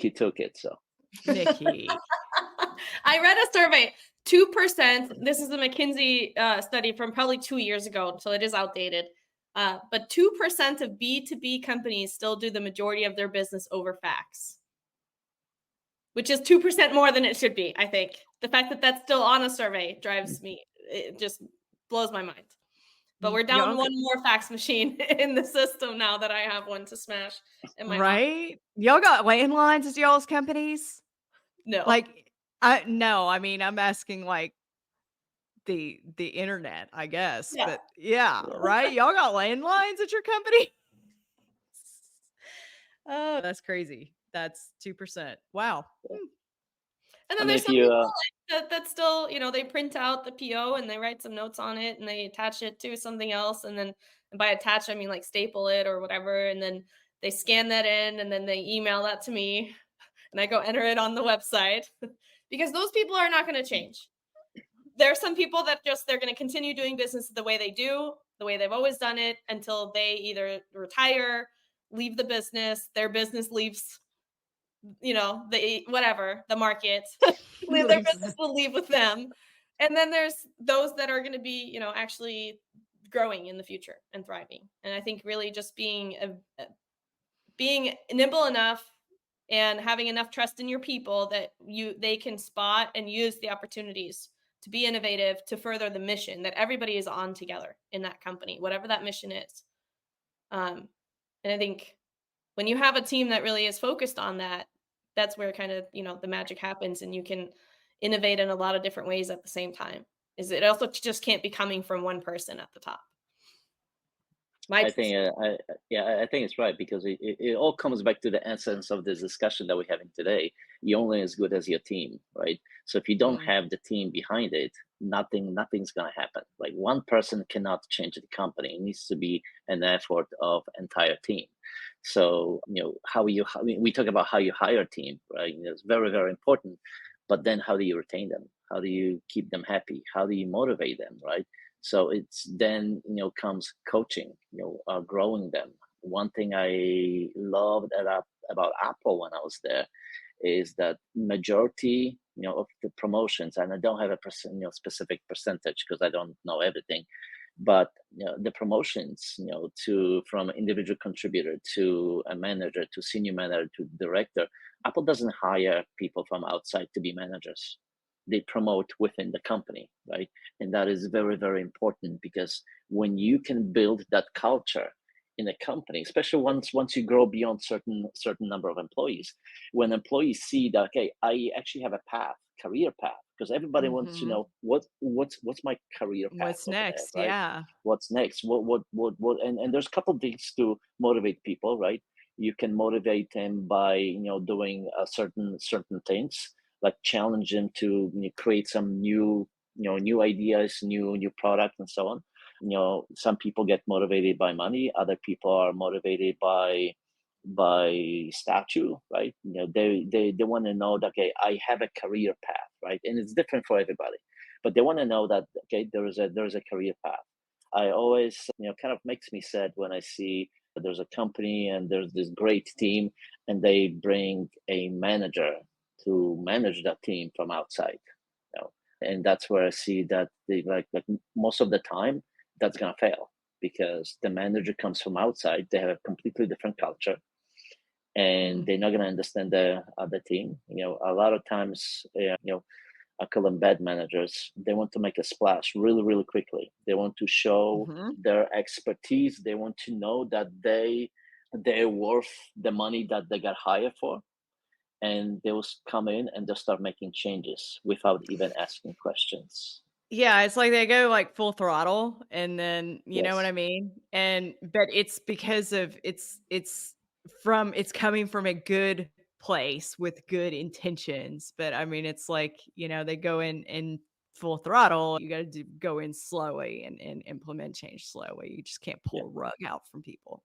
[SPEAKER 3] took it. So
[SPEAKER 1] Nikki.
[SPEAKER 2] I read a survey. 2%. This is a McKinsey study from probably 2 years ago, so it is outdated. But 2% of B2B companies still do the majority of their business over fax, which is 2% more than it should be, I think. the fact that that's still on a survey drives me, it just blows my mind. But we're down one more fax machine in the system now that I have one to smash in my office.
[SPEAKER 1] Right? Y'all got landlines as y'all's companies?
[SPEAKER 2] No.
[SPEAKER 1] Like, no, I mean, I'm asking like the internet, I guess.
[SPEAKER 2] Yeah.
[SPEAKER 1] But yeah, right? Y'all got landlines at your company? Oh, that's crazy. That's 2%. Wow.
[SPEAKER 2] And then there's some people that still, they print out the PO and they write some notes on it and they attach it to something else. And then by attach, I mean like staple it or whatever. And then they scan that in and then they email that to me and I go enter it on the website because those people are not going to change. There are some people that they're going to continue doing business the way they do, the way they've always done it until they either retire, leave the business, their business leaves, the market, their business will leave with them. And then there's those that are going to be, actually growing in the future and thriving. And I think really just being nimble enough and having enough trust in your people that they can spot and use the opportunities to be innovative, to further the mission that everybody is on together in that company, whatever that mission is. And I think when you have a team that really is focused on that, that's where kind of, the magic happens and you can innovate in a lot of different ways at the same time. It also just can't be coming from one person at the top.
[SPEAKER 3] I think it's right because it all comes back to the essence of this discussion that we're having today. You're only as good as your team, right? So if you don't have the team behind it, nothing's gonna happen. Like one person cannot change the company. It needs to be an effort of entire team. So we talk about how you hire a team, right? It's very, very important. But then how do you retain them? How do you keep them happy? How do you motivate them, right? So it's then, comes coaching, growing them. One thing I loved about Apple when I was there is that majority, of the promotions, and I don't have a specific percentage because I don't know everything, but the promotions, from individual contributor to a manager to senior manager to director, Apple doesn't hire people from outside to be managers. They promote within the company, right? And that is very, very important because when you can build that culture in a company, especially once you grow beyond certain number of employees, when employees see that, okay, I actually have a career path, because everybody wants to know what's my career path.
[SPEAKER 1] What's next?
[SPEAKER 3] There, right?
[SPEAKER 1] Yeah.
[SPEAKER 3] What's next? What? And there's a couple of things to motivate people, right? You can motivate them by doing certain things, like challenge them to create some new ideas, new product, and so on. Some people get motivated by money. Other people are motivated by statue, right? They want to know that, okay, I have a career path, right? And it's different for everybody, but they want to know that, okay, there is a career path. I always, kind of makes me sad when I see that there's a company and there's this great team and they bring a manager to manage that team from outside, and that's where I see that they like most of the time that's gonna fail because the manager comes from outside. They have a completely different culture, and they're not gonna understand the other team. A lot of times, I call them bad managers. They want to make a splash really, really quickly. They want to show their expertise. They want to know that they're worth the money that they got hired for. And they will come in and they'll start making changes without even asking questions.
[SPEAKER 1] Yeah, it's like they go like full throttle and then you know what I mean? But it's because of it's coming from a good place with good intentions. But I mean it's like, they go in full throttle. You got to go in slowly and implement change slowly. You just can't pull a rug out from people.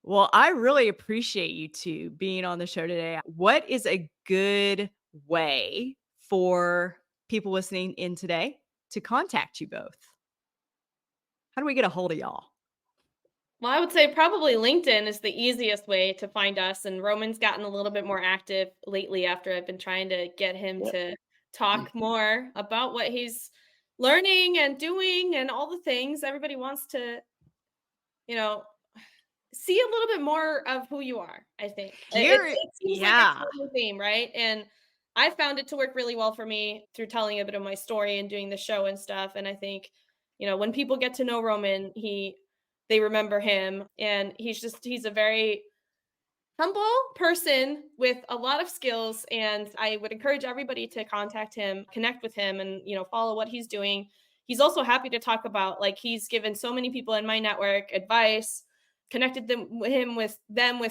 [SPEAKER 1] Well, I really appreciate you two being on the show today. What is a good way for people listening in today to contact you both? How do we get a hold of y'all?
[SPEAKER 2] Well, I would say probably LinkedIn is the easiest way to find us. And Roman's gotten a little bit more active lately after I've been trying to get him to talk more about what he's learning and doing and all the things. Everybody wants to, see a little bit more of who you are, I think. It seems like a common theme, right? And I found it to work really well for me through telling a bit of my story and doing the show and stuff. And I think, when people get to know Roman, they remember him, and he's a very humble person with a lot of skills, and I would encourage everybody to contact him, connect with him, and follow what he's doing. He's also happy to talk about, like, he's given so many people in my network advice, connected him with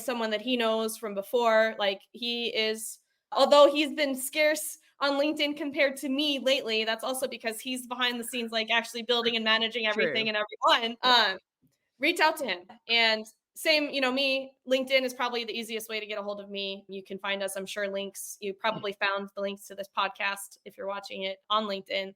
[SPEAKER 2] someone that he knows from before. Like, he is, although he's been scarce on LinkedIn compared to me lately, that's also because he's behind the scenes, like, actually building and managing everything and everyone. Reach out to him. And same, me, LinkedIn is probably the easiest way to get a hold of me. You can find us, I'm sure, links. You probably found the links to this podcast if you're watching it on LinkedIn.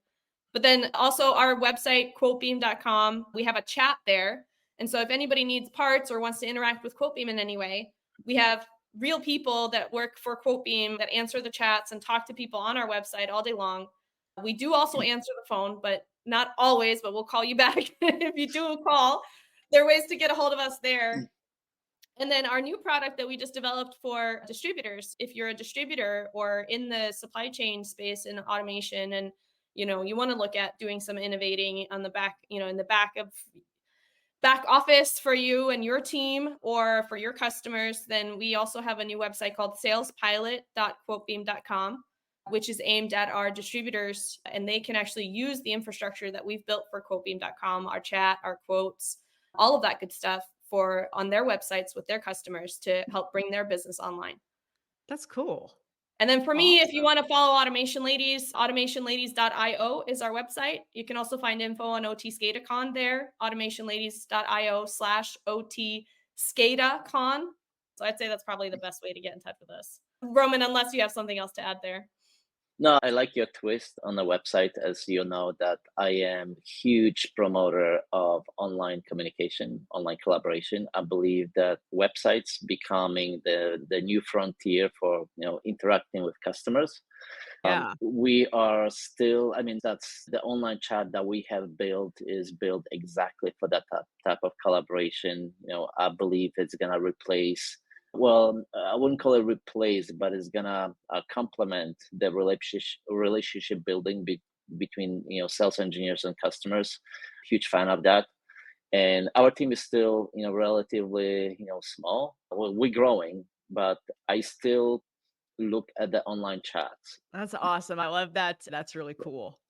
[SPEAKER 2] But then also our website, quotebeam.com, we have a chat there. And so if anybody needs parts or wants to interact with Quotebeam in any way, we have real people that work for Quotebeam that answer the chats and talk to people on our website all day long. We do also answer the phone, but not always, but we'll call you back if you do call. There are ways to get a hold of us there. And then our new product that we just developed for distributors, if you're a distributor or in the supply chain space in automation, and you want to look at doing some innovating on the back, in the back office for you and your team or for your customers, then we also have a new website called salespilot.quotebeam.com, which is aimed at our distributors, and they can actually use the infrastructure that we've built for quotebeam.com, our chat, our quotes, all of that good stuff on their websites with their customers to help bring their business online.
[SPEAKER 1] That's cool.
[SPEAKER 2] And then for me, if you want to follow Automation Ladies, automationladies.io is our website. You can also find info on OT SCADACon there, automationladies.io/OT SCADACon. So I'd say that's probably the best way to get in touch with us. Roman, unless you have something else to add there.
[SPEAKER 3] No, I like your twist on the website. As you know, that I am huge promoter of online communication, online collaboration. I believe that websites becoming the new frontier for interacting with customers.
[SPEAKER 1] Yeah.
[SPEAKER 3] We are still, that's the online chat that we have built is built exactly for that type of collaboration. I believe it's gonna replace. Well, I wouldn't call it replace, but it's gonna complement the relationship building between sales engineers and customers. Huge fan of that, and our team is still relatively small. Well, we're growing, but I still look at the online chats.
[SPEAKER 1] That's awesome. I love that. That's really cool.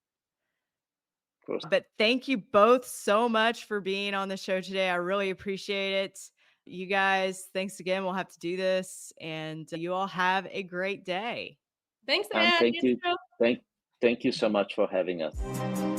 [SPEAKER 3] Of course.
[SPEAKER 1] But thank you both so much for being on the show today. I really appreciate it. You guys, thanks again. We'll have to do this, and you all have a great day.
[SPEAKER 2] Thanks, Ann.
[SPEAKER 3] Thank you so much for having us.